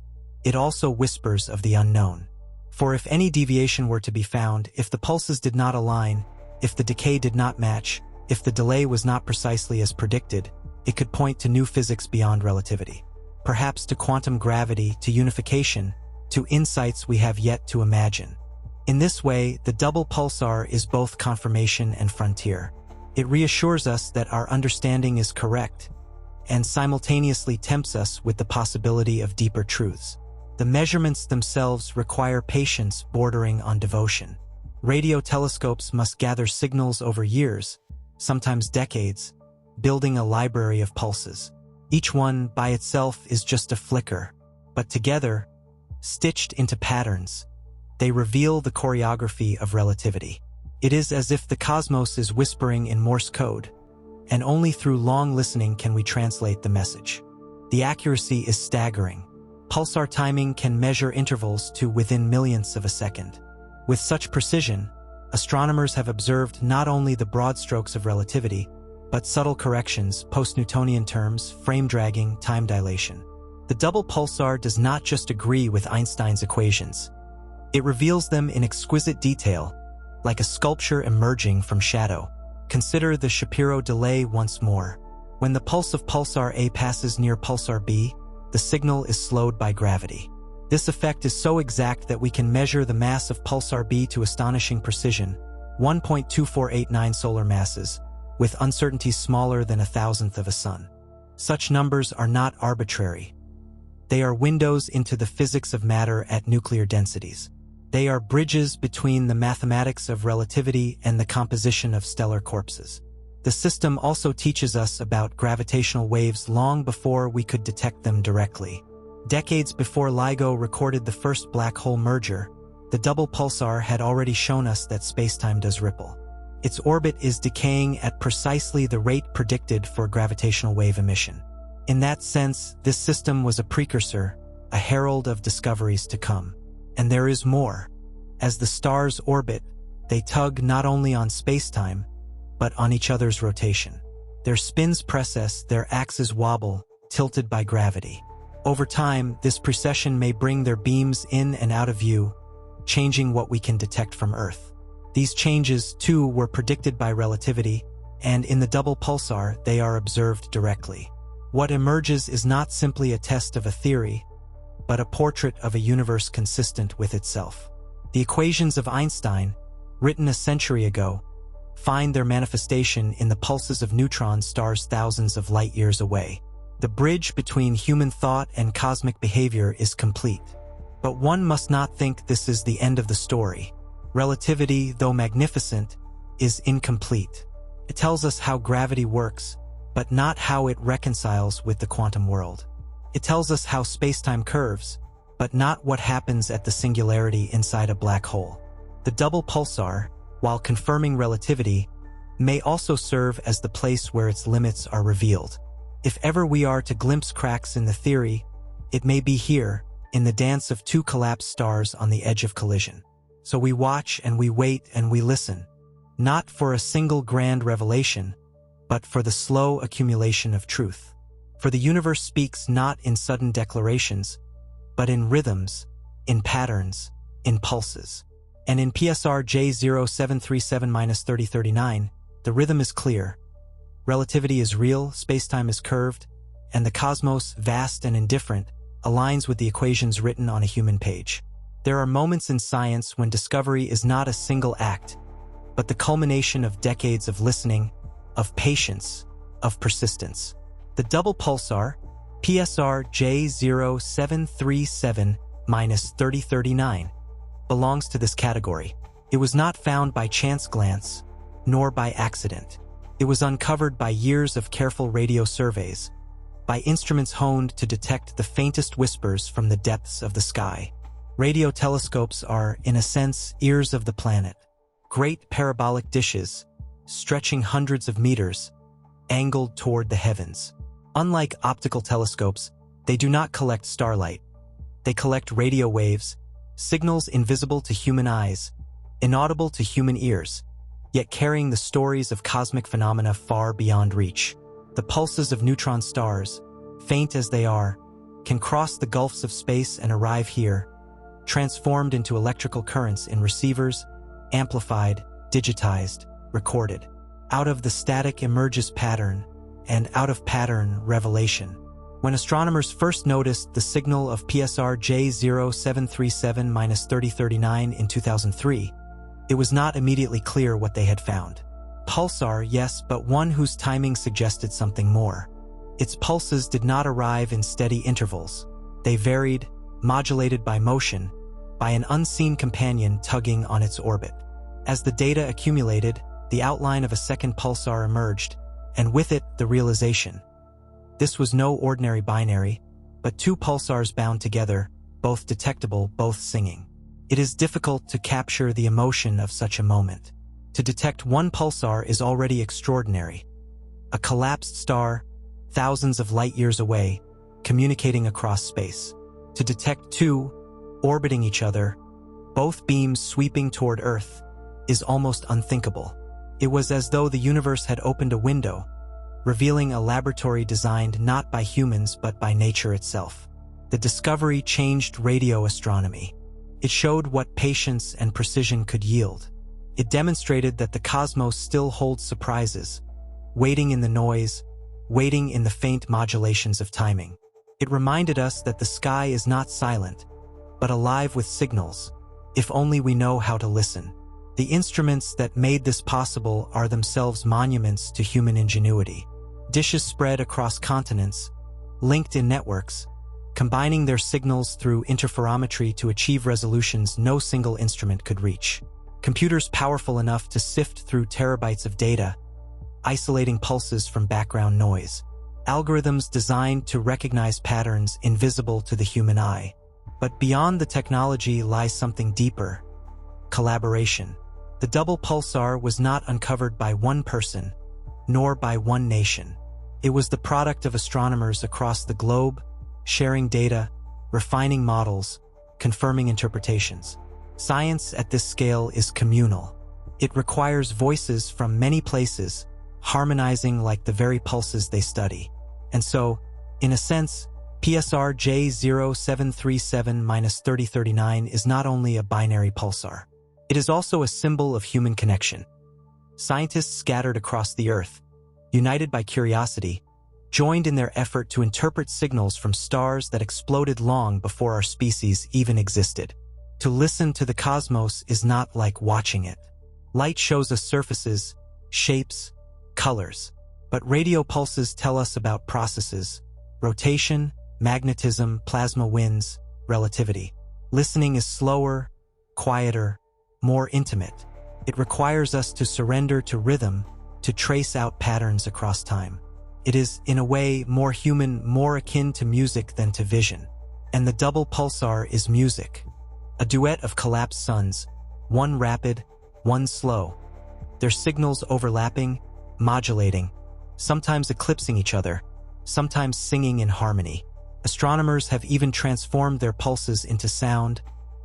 it also whispers of the unknown. For if any deviation were to be found, if the pulses did not align, if the decay did not match, if the delay was not precisely as predicted, it could point to new physics beyond relativity. Perhaps to quantum gravity, to unification, to insights we have yet to imagine. In this way, the double pulsar is both confirmation and frontier. It reassures us that our understanding is correct, and simultaneously tempts us with the possibility of deeper truths. The measurements themselves require patience bordering on devotion. Radio telescopes must gather signals over years, sometimes decades, building a library of pulses. Each one by itself is just a flicker, but together, stitched into patterns, they reveal the choreography of relativity. It is as if the cosmos is whispering in Morse code, and only through long listening can we translate the message. The accuracy is staggering. Pulsar timing can measure intervals to within millionths of a second. With such precision, astronomers have observed not only the broad strokes of relativity, but subtle corrections, post-Newtonian terms, frame dragging, time dilation. The double pulsar does not just agree with Einstein's equations. It reveals them in exquisite detail, like a sculpture emerging from shadow. Consider the Shapiro delay once more. When the pulse of pulsar A passes near pulsar B, the signal is slowed by gravity. This effect is so exact that we can measure the mass of pulsar B to astonishing precision, 1.2489 solar masses, with uncertainties smaller than 1,000th of a sun. Such numbers are not arbitrary. They are windows into the physics of matter at nuclear densities. They are bridges between the mathematics of relativity and the composition of stellar corpses. The system also teaches us about gravitational waves long before we could detect them directly. Decades before LIGO recorded the first black hole merger, the double pulsar had already shown us that spacetime does ripple. Its orbit is decaying at precisely the rate predicted for gravitational wave emission. In that sense, this system was a precursor, a herald of discoveries to come. And there is more. As the stars orbit, they tug not only on spacetime, but on each other's rotation. Their spins precess, their axes wobble, tilted by gravity. Over time, this precession may bring their beams in and out of view, changing what we can detect from Earth. These changes, too, were predicted by relativity, and in the double pulsar, they are observed directly. What emerges is not simply a test of a theory, but a portrait of a universe consistent with itself. The equations of Einstein, written a century ago, find their manifestation in the pulses of neutron stars thousands of light years away. The bridge between human thought and cosmic behavior is complete. But one must not think this is the end of the story. Relativity, though magnificent, is incomplete. It tells us how gravity works, but not how it reconciles with the quantum world. It tells us how spacetime curves, but not what happens at the singularity inside a black hole. The double pulsar, while confirming relativity, may also serve as the place where its limits are revealed. If ever we are to glimpse cracks in the theory, it may be here, in the dance of two collapsed stars on the edge of collision. So we watch and we wait and we listen, not for a single grand revelation, but for the slow accumulation of truth. For the universe speaks not in sudden declarations, but in rhythms, in patterns, in pulses. And in PSR J0737-3039, the rhythm is clear. Relativity is real, spacetime is curved, and the cosmos, vast and indifferent, aligns with the equations written on a human page. There are moments in science when discovery is not a single act, but the culmination of decades of listening, of patience, of persistence. The double pulsar, PSR J0737-3039, belongs to this category. It was not found by chance glance, nor by accident. It was uncovered by years of careful radio surveys, by instruments honed to detect the faintest whispers from the depths of the sky. Radio telescopes are, in a sense, ears of the planet. Great parabolic dishes, stretching hundreds of meters, angled toward the heavens. Unlike optical telescopes, they do not collect starlight. They collect radio waves, signals invisible to human eyes, inaudible to human ears, yet carrying the stories of cosmic phenomena far beyond reach. The pulses of neutron stars, faint as they are, can cross the gulfs of space and arrive here, transformed into electrical currents in receivers, amplified, digitized, recorded. Out of the static emerges pattern, and out of pattern, revelation. When astronomers first noticed the signal of PSR J0737-3039 in 2003, it was not immediately clear what they had found. Pulsar, yes, but one whose timing suggested something more. Its pulses did not arrive in steady intervals. They varied, modulated by motion, by an unseen companion tugging on its orbit. As the data accumulated, the outline of a second pulsar emerged, and with it, the realization. This was no ordinary binary, but two pulsars bound together, both detectable, both singing. It is difficult to capture the emotion of such a moment. To detect one pulsar is already extraordinary. A collapsed star, thousands of light years away, communicating across space. To detect two, orbiting each other, both beams sweeping toward Earth, is almost unthinkable. It was as though the universe had opened a window, revealing a laboratory designed not by humans but by nature itself. The discovery changed radio astronomy. It showed what patience and precision could yield. It demonstrated that the cosmos still holds surprises, waiting in the noise, waiting in the faint modulations of timing. It reminded us that the sky is not silent, but alive with signals, if only we know how to listen. The instruments that made this possible are themselves monuments to human ingenuity. Dishes spread across continents, linked in networks, combining their signals through interferometry to achieve resolutions no single instrument could reach. Computers powerful enough to sift through terabytes of data, isolating pulses from background noise. Algorithms designed to recognize patterns invisible to the human eye. But beyond the technology lies something deeper: collaboration. The double pulsar was not uncovered by one person, nor by one nation. It was the product of astronomers across the globe, sharing data, refining models, confirming interpretations. Science at this scale is communal. It requires voices from many places, harmonizing like the very pulses they study. And so, in a sense, PSR J0737-3039 is not only a binary pulsar. It is also a symbol of human connection. Scientists scattered across the Earth, united by curiosity, joined in their effort to interpret signals from stars that exploded long before our species even existed. To listen to the cosmos is not like watching it. Light shows us surfaces, shapes, colors, but radio pulses tell us about processes: rotation, magnetism, plasma winds, relativity. Listening is slower, quieter, more intimate. It requires us to surrender to rhythm, to trace out patterns across time. It is, in a way, more human, more akin to music than to vision. And the double pulsar is music. A duet of collapsed suns, one rapid, one slow. Their signals overlapping, modulating, sometimes eclipsing each other, sometimes singing in harmony. Astronomers have even transformed their pulses into sound,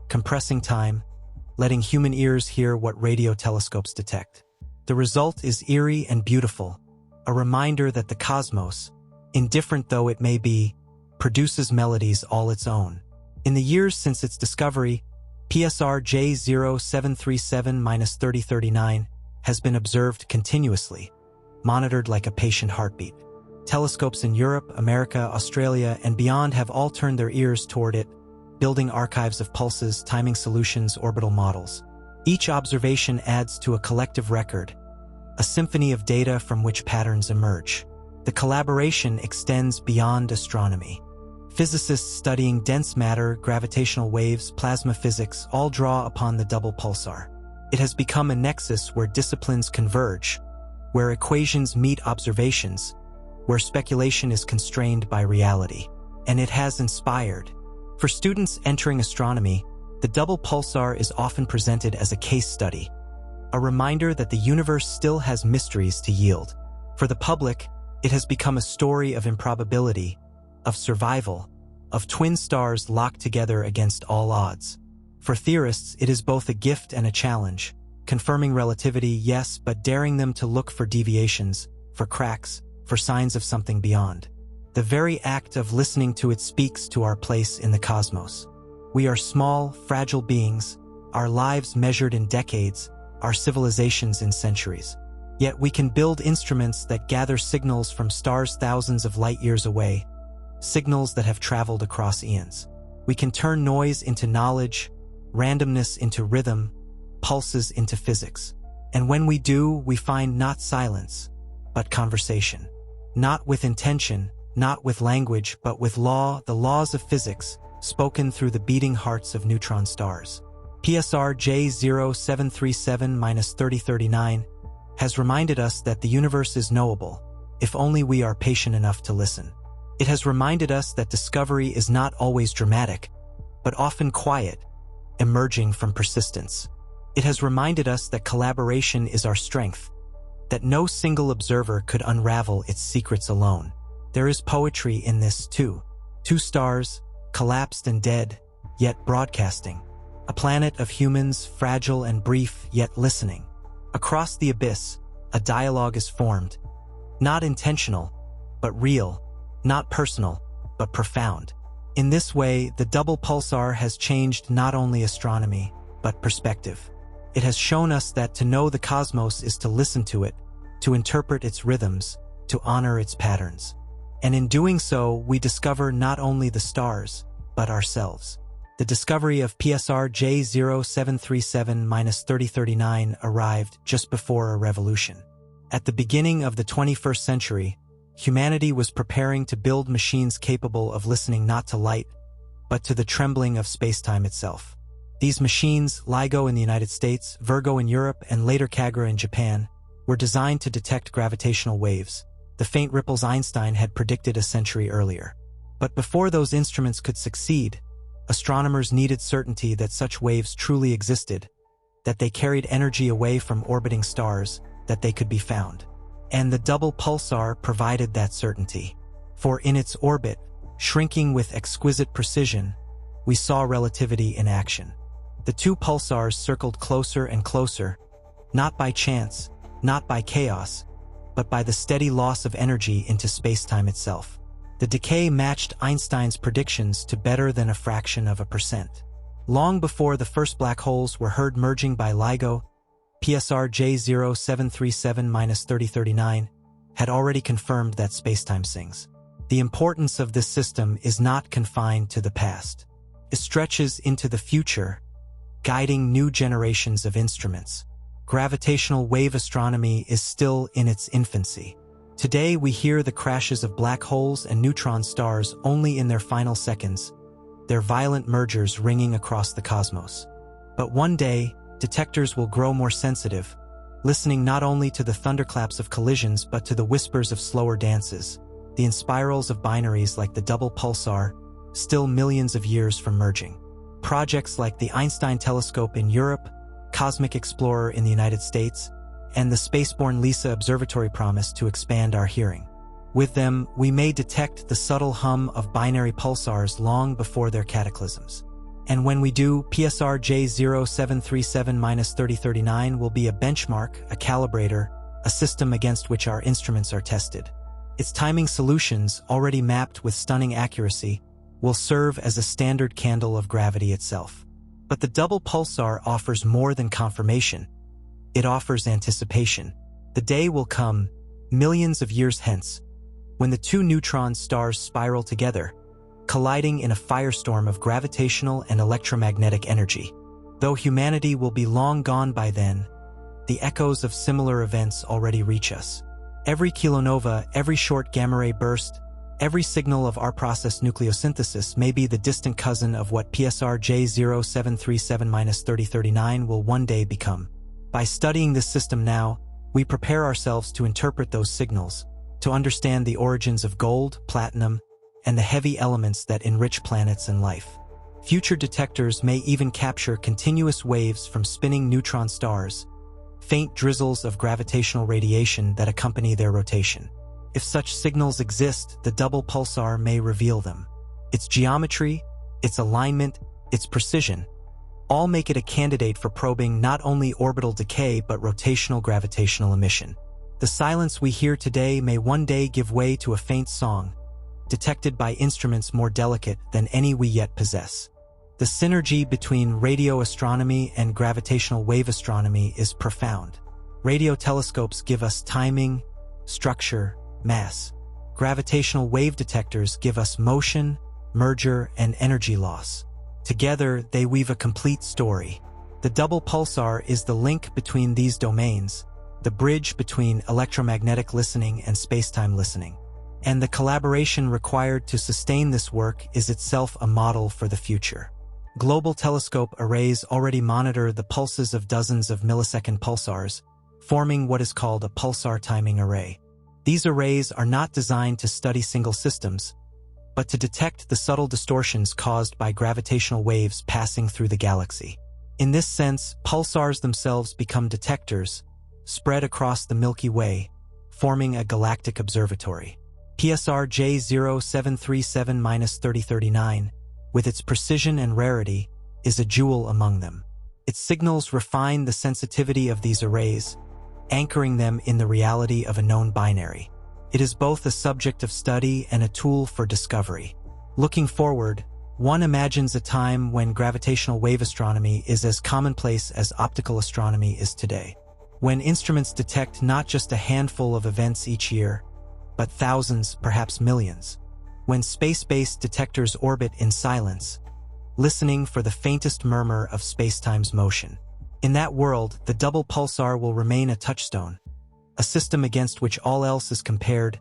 compressing time, letting human ears hear what radio telescopes detect. The result is eerie and beautiful, a reminder that the cosmos, indifferent though it may be, produces melodies all its own. In the years since its discovery, PSR J0737-3039 has been observed continuously, monitored like a patient heartbeat. Telescopes in Europe, America, Australia, and beyond have all turned their ears toward it, building archives of pulses, timing solutions, orbital models. Each observation adds to a collective record, a symphony of data from which patterns emerge. The collaboration extends beyond astronomy. Physicists studying dense matter, gravitational waves, plasma physics all draw upon the double pulsar. It has become a nexus where disciplines converge, where equations meet observations, where speculation is constrained by reality. And it has inspired. For students entering astronomy, the double pulsar is often presented as a case study, a reminder that the universe still has mysteries to yield. For the public, it has become a story of improbability, of survival, of twin stars locked together against all odds. For theorists, it is both a gift and a challenge, confirming relativity, yes, but daring them to look for deviations, for cracks, for signs of something beyond. The very act of listening to it speaks to our place in the cosmos. We are small, fragile beings, our lives measured in decades, our civilizations in centuries. Yet we can build instruments that gather signals from stars thousands of light years away, signals that have traveled across eons. We can turn noise into knowledge, randomness into rhythm, pulses into physics. And when we do, we find not silence, but conversation. Not with intention, not with language, but with law, the laws of physics, spoken through the beating hearts of neutron stars. PSR J0737-3039 has reminded us that the universe is knowable, if only we are patient enough to listen. It has reminded us that discovery is not always dramatic, but often quiet, emerging from persistence. It has reminded us that collaboration is our strength, that no single observer could unravel its secrets alone. There is poetry in this too. Two stars, collapsed and dead, yet broadcasting. A planet of humans, fragile and brief, yet listening. Across the abyss, a dialogue is formed. Not intentional, but real. Not personal, but profound. In this way, the double pulsar has changed not only astronomy, but perspective. It has shown us that to know the cosmos is to listen to it, to interpret its rhythms, to honor its patterns. And in doing so, we discover not only the stars, but ourselves. The discovery of PSR J0737-3039 arrived just before a revolution. At the beginning of the 21st century, humanity was preparing to build machines capable of listening not to light, but to the trembling of spacetime itself. These machines, LIGO in the United States, Virgo in Europe, and later Kagura in Japan, were designed to detect gravitational waves, the faint ripples Einstein had predicted a century earlier. But before those instruments could succeed, astronomers needed certainty that such waves truly existed, that they carried energy away from orbiting stars, that they could be found. And the double pulsar provided that certainty. For in its orbit, shrinking with exquisite precision, we saw relativity in action. The two pulsars circled closer and closer, not by chance, not by chaos, but by the steady loss of energy into spacetime itself. The decay matched Einstein's predictions to better than a fraction of a percent. Long before the first black holes were heard merging by LIGO, PSR J0737-3039 had already confirmed that spacetime sings. The importance of this system is not confined to the past. It stretches into the future, guiding new generations of instruments. Gravitational wave astronomy is still in its infancy. Today we hear the crashes of black holes and neutron stars only in their final seconds, their violent mergers ringing across the cosmos. But one day, detectors will grow more sensitive, listening not only to the thunderclaps of collisions but to the whispers of slower dances, the inspirals of binaries like the double pulsar, still millions of years from merging. Projects like the Einstein telescope in Europe, Cosmic Explorer in the United States, and the spaceborne LISA observatory promise to expand our hearing. With them, we may detect the subtle hum of binary pulsars long before their cataclysms. And when we do, PSR J0737-3039 will be a benchmark, a calibrator, a system against which our instruments are tested. Its timing solutions, already mapped with stunning accuracy, will serve as a standard candle of gravity itself. But the double pulsar offers more than confirmation. It offers anticipation. The day will come, millions of years hence, when the two neutron stars spiral together, colliding in a firestorm of gravitational and electromagnetic energy. Though humanity will be long gone by then, the echoes of similar events already reach us. Every kilonova, every short gamma-ray burst, every signal of our process nucleosynthesis may be the distant cousin of what PSR J0737-3039 will one day become. By studying this system now, we prepare ourselves to interpret those signals, to understand the origins of gold, platinum, and the heavy elements that enrich planets and life. Future detectors may even capture continuous waves from spinning neutron stars, faint drizzles of gravitational radiation that accompany their rotation. If such signals exist, the double pulsar may reveal them. Its geometry, its alignment, its precision, all make it a candidate for probing not only orbital decay but rotational gravitational emission. The silence we hear today may one day give way to a faint song, detected by instruments more delicate than any we yet possess. The synergy between radio astronomy and gravitational wave astronomy is profound. Radio telescopes give us timing, structure, mass. Gravitational wave detectors give us motion, merger, and energy loss. Together, they weave a complete story. The double pulsar is the link between these domains, the bridge between electromagnetic listening and spacetime listening. And the collaboration required to sustain this work is itself a model for the future. Global telescope arrays already monitor the pulses of dozens of millisecond pulsars, forming what is called a pulsar timing array. These arrays are not designed to study single systems, but to detect the subtle distortions caused by gravitational waves passing through the galaxy. In this sense, pulsars themselves become detectors, spread across the Milky Way, forming a galactic observatory. PSR J0737-3039, with its precision and rarity, is a jewel among them. Its signals refine the sensitivity of these arrays, anchoring them in the reality of a known binary. It is both a subject of study and a tool for discovery. Looking forward, one imagines a time when gravitational wave astronomy is as commonplace as optical astronomy is today. When instruments detect not just a handful of events each year, but thousands, perhaps millions. When space-based detectors orbit in silence, listening for the faintest murmur of spacetime's motion. In that world, the double pulsar will remain a touchstone, a system against which all else is compared,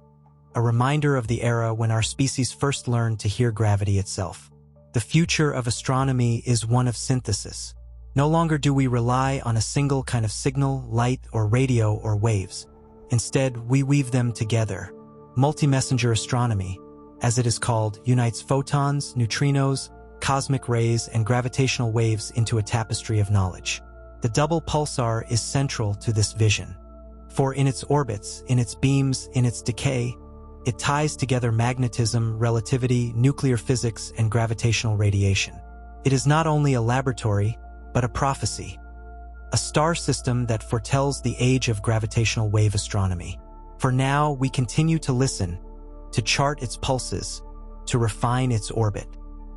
a reminder of the era when our species first learned to hear gravity itself. The future of astronomy is one of synthesis. No longer do we rely on a single kind of signal, light, or radio, or waves. Instead, we weave them together. Multi-messenger astronomy, as it is called, unites photons, neutrinos, cosmic rays, and gravitational waves into a tapestry of knowledge. The double pulsar is central to this vision. For in its orbits, in its beams, in its decay, it ties together magnetism, relativity, nuclear physics, and gravitational radiation. It is not only a laboratory, but a prophecy. A star system that foretells the age of gravitational wave astronomy. For now, we continue to listen, to chart its pulses, to refine its orbit.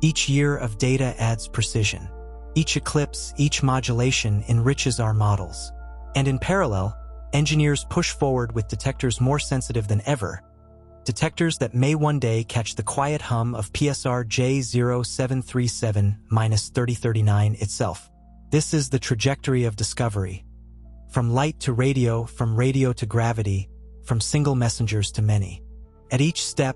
Each year of data adds precision. Each eclipse, each modulation enriches our models. And in parallel, engineers push forward with detectors more sensitive than ever, detectors that may one day catch the quiet hum of PSR J0737-3039 itself. This is the trajectory of discovery. From light to radio, from radio to gravity, from single messengers to many. At each step,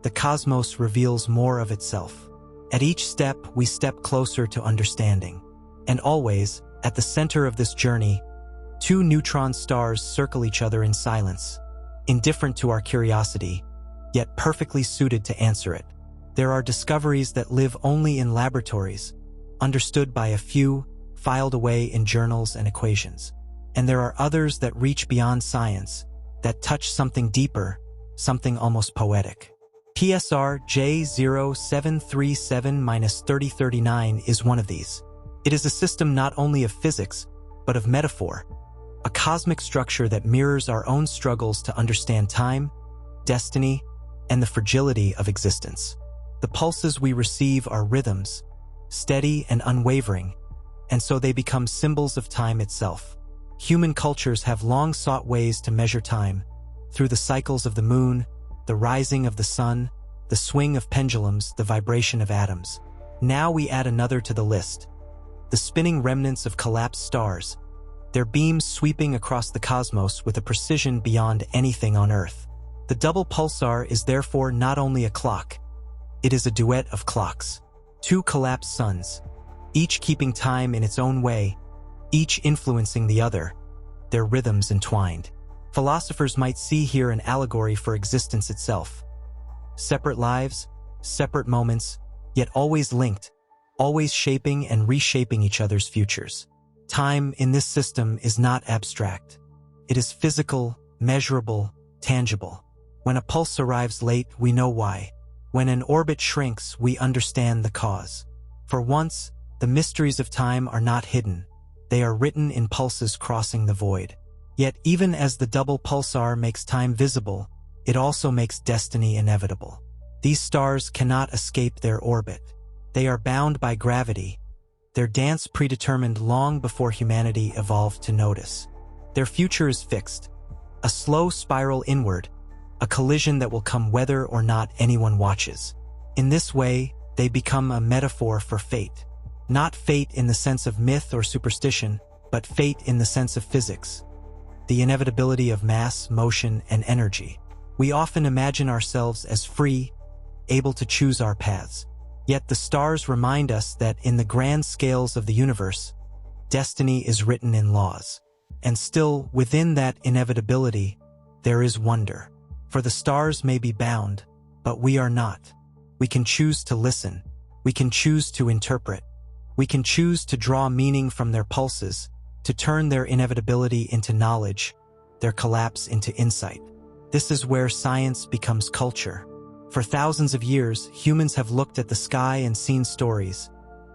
the cosmos reveals more of itself. At each step, we step closer to understanding. And always, at the center of this journey, two neutron stars circle each other in silence, indifferent to our curiosity, yet perfectly suited to answer it. There are discoveries that live only in laboratories, understood by a few, filed away in journals and equations. And there are others that reach beyond science, that touch something deeper, something almost poetic. PSR J0737-3039 is one of these. It is a system not only of physics, but of metaphor, a cosmic structure that mirrors our own struggles to understand time, destiny, and the fragility of existence. The pulses we receive are rhythms, steady and unwavering, and so they become symbols of time itself. Human cultures have long sought ways to measure time, through the cycles of the moon, the rising of the sun, the swing of pendulums, the vibration of atoms. Now we add another to the list, the spinning remnants of collapsed stars, their beams sweeping across the cosmos with a precision beyond anything on Earth. The double pulsar is therefore not only a clock, it is a duet of clocks. Two collapsed suns, each keeping time in its own way, each influencing the other, their rhythms entwined. Philosophers might see here an allegory for existence itself. Separate lives, separate moments, yet always linked, always shaping and reshaping each other's futures. Time in this system is not abstract. It is physical, measurable, tangible. When a pulse arrives late, we know why. When an orbit shrinks, we understand the cause. For once, the mysteries of time are not hidden. They are written in pulses crossing the void. Yet even as the double pulsar makes time visible, it also makes destiny inevitable. These stars cannot escape their orbit. They are bound by gravity, their dance predetermined long before humanity evolved to notice. Their future is fixed, a slow spiral inward, a collision that will come whether or not anyone watches. In this way, they become a metaphor for fate. Not fate in the sense of myth or superstition, but fate in the sense of physics. The inevitability of mass, motion, and energy. We often imagine ourselves as free, able to choose our paths. Yet the stars remind us that in the grand scales of the universe, destiny is written in laws. And still, within that inevitability, there is wonder. For the stars may be bound, but we are not. We can choose to listen. We can choose to interpret. We can choose to draw meaning from their pulses, to turn their inevitability into knowledge, their collapse into insight. This is where science becomes culture. For thousands of years, humans have looked at the sky and seen stories,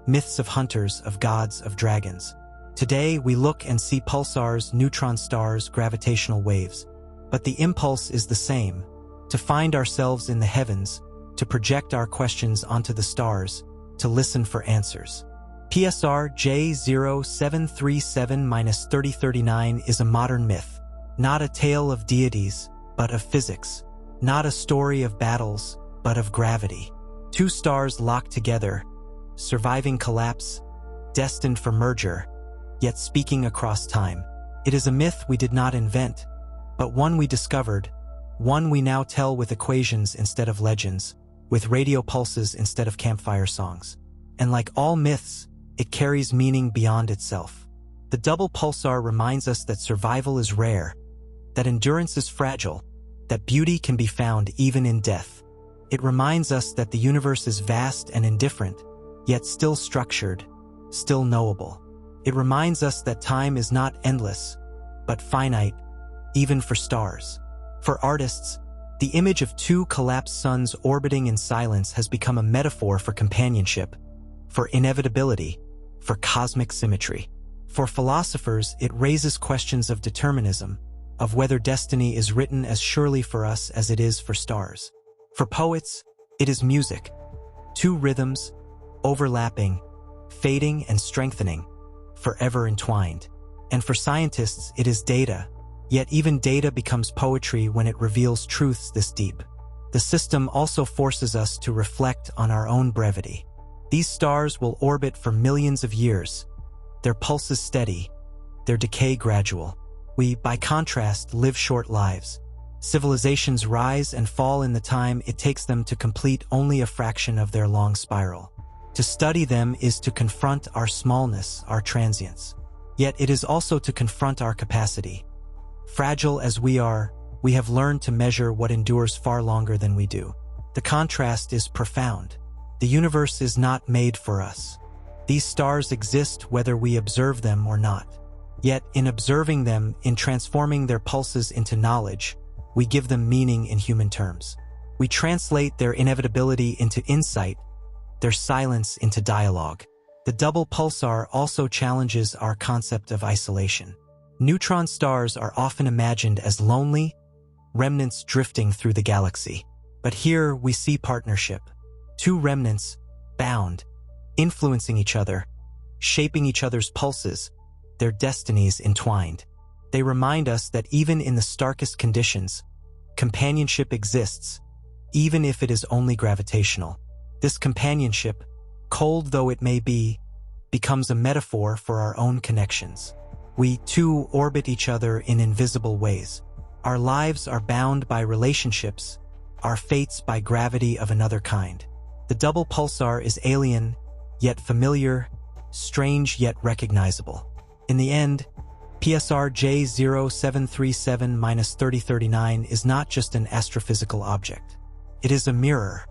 myths of hunters, of gods, of dragons. Today, we look and see pulsars, neutron stars, gravitational waves. But the impulse is the same, to find ourselves in the heavens, to project our questions onto the stars, to listen for answers. PSR J0737-3039 is a modern myth, not a tale of deities, but of physics, not a story of battles, but of gravity. Two stars locked together, surviving collapse, destined for merger, yet speaking across time. It is a myth we did not invent, but one we discovered, one we now tell with equations instead of legends, with radio pulses instead of campfire songs. And like all myths, it carries meaning beyond itself. The double pulsar reminds us that survival is rare, that endurance is fragile, that beauty can be found even in death. It reminds us that the universe is vast and indifferent, yet still structured, still knowable. It reminds us that time is not endless, but finite, even for stars. For artists, the image of two collapsed suns orbiting in silence has become a metaphor for companionship, for inevitability, for cosmic symmetry. For philosophers, it raises questions of determinism, of whether destiny is written as surely for us as it is for stars. For poets, it is music, two rhythms, overlapping, fading and strengthening, forever entwined. And for scientists, it is data, yet even data becomes poetry when it reveals truths this deep. The system also forces us to reflect on our own brevity. These stars will orbit for millions of years, their pulses steady, their decay gradual. We, by contrast, live short lives. Civilizations rise and fall in the time it takes them to complete only a fraction of their long spiral. To study them is to confront our smallness, our transience. Yet it is also to confront our capacity. Fragile as we are, we have learned to measure what endures far longer than we do. The contrast is profound. The universe is not made for us. These stars exist whether we observe them or not. Yet, in observing them, in transforming their pulses into knowledge, we give them meaning in human terms. We translate their inevitability into insight, their silence into dialogue. The double pulsar also challenges our concept of isolation. Neutron stars are often imagined as lonely remnants drifting through the galaxy. But here we see partnership. Two remnants, bound, influencing each other, shaping each other's pulses, their destinies entwined. They remind us that even in the starkest conditions, companionship exists, even if it is only gravitational. This companionship, cold though it may be, becomes a metaphor for our own connections. We, too, orbit each other in invisible ways. Our lives are bound by relationships, our fates by gravity of another kind. The double pulsar is alien, yet familiar, strange yet recognizable. In the end, PSR J0737-3039 is not just an astrophysical object. It is a mirror.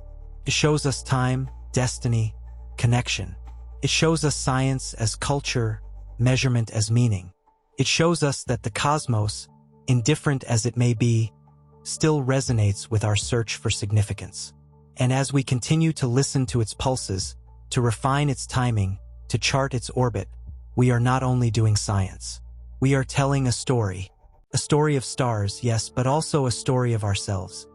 It shows us time, destiny, connection. It shows us science as culture, measurement as meaning. It shows us that the cosmos, indifferent as it may be, still resonates with our search for significance. And as we continue to listen to its pulses, to refine its timing, to chart its orbit, we are not only doing science. We are telling a story of stars, yes, but also a story of ourselves.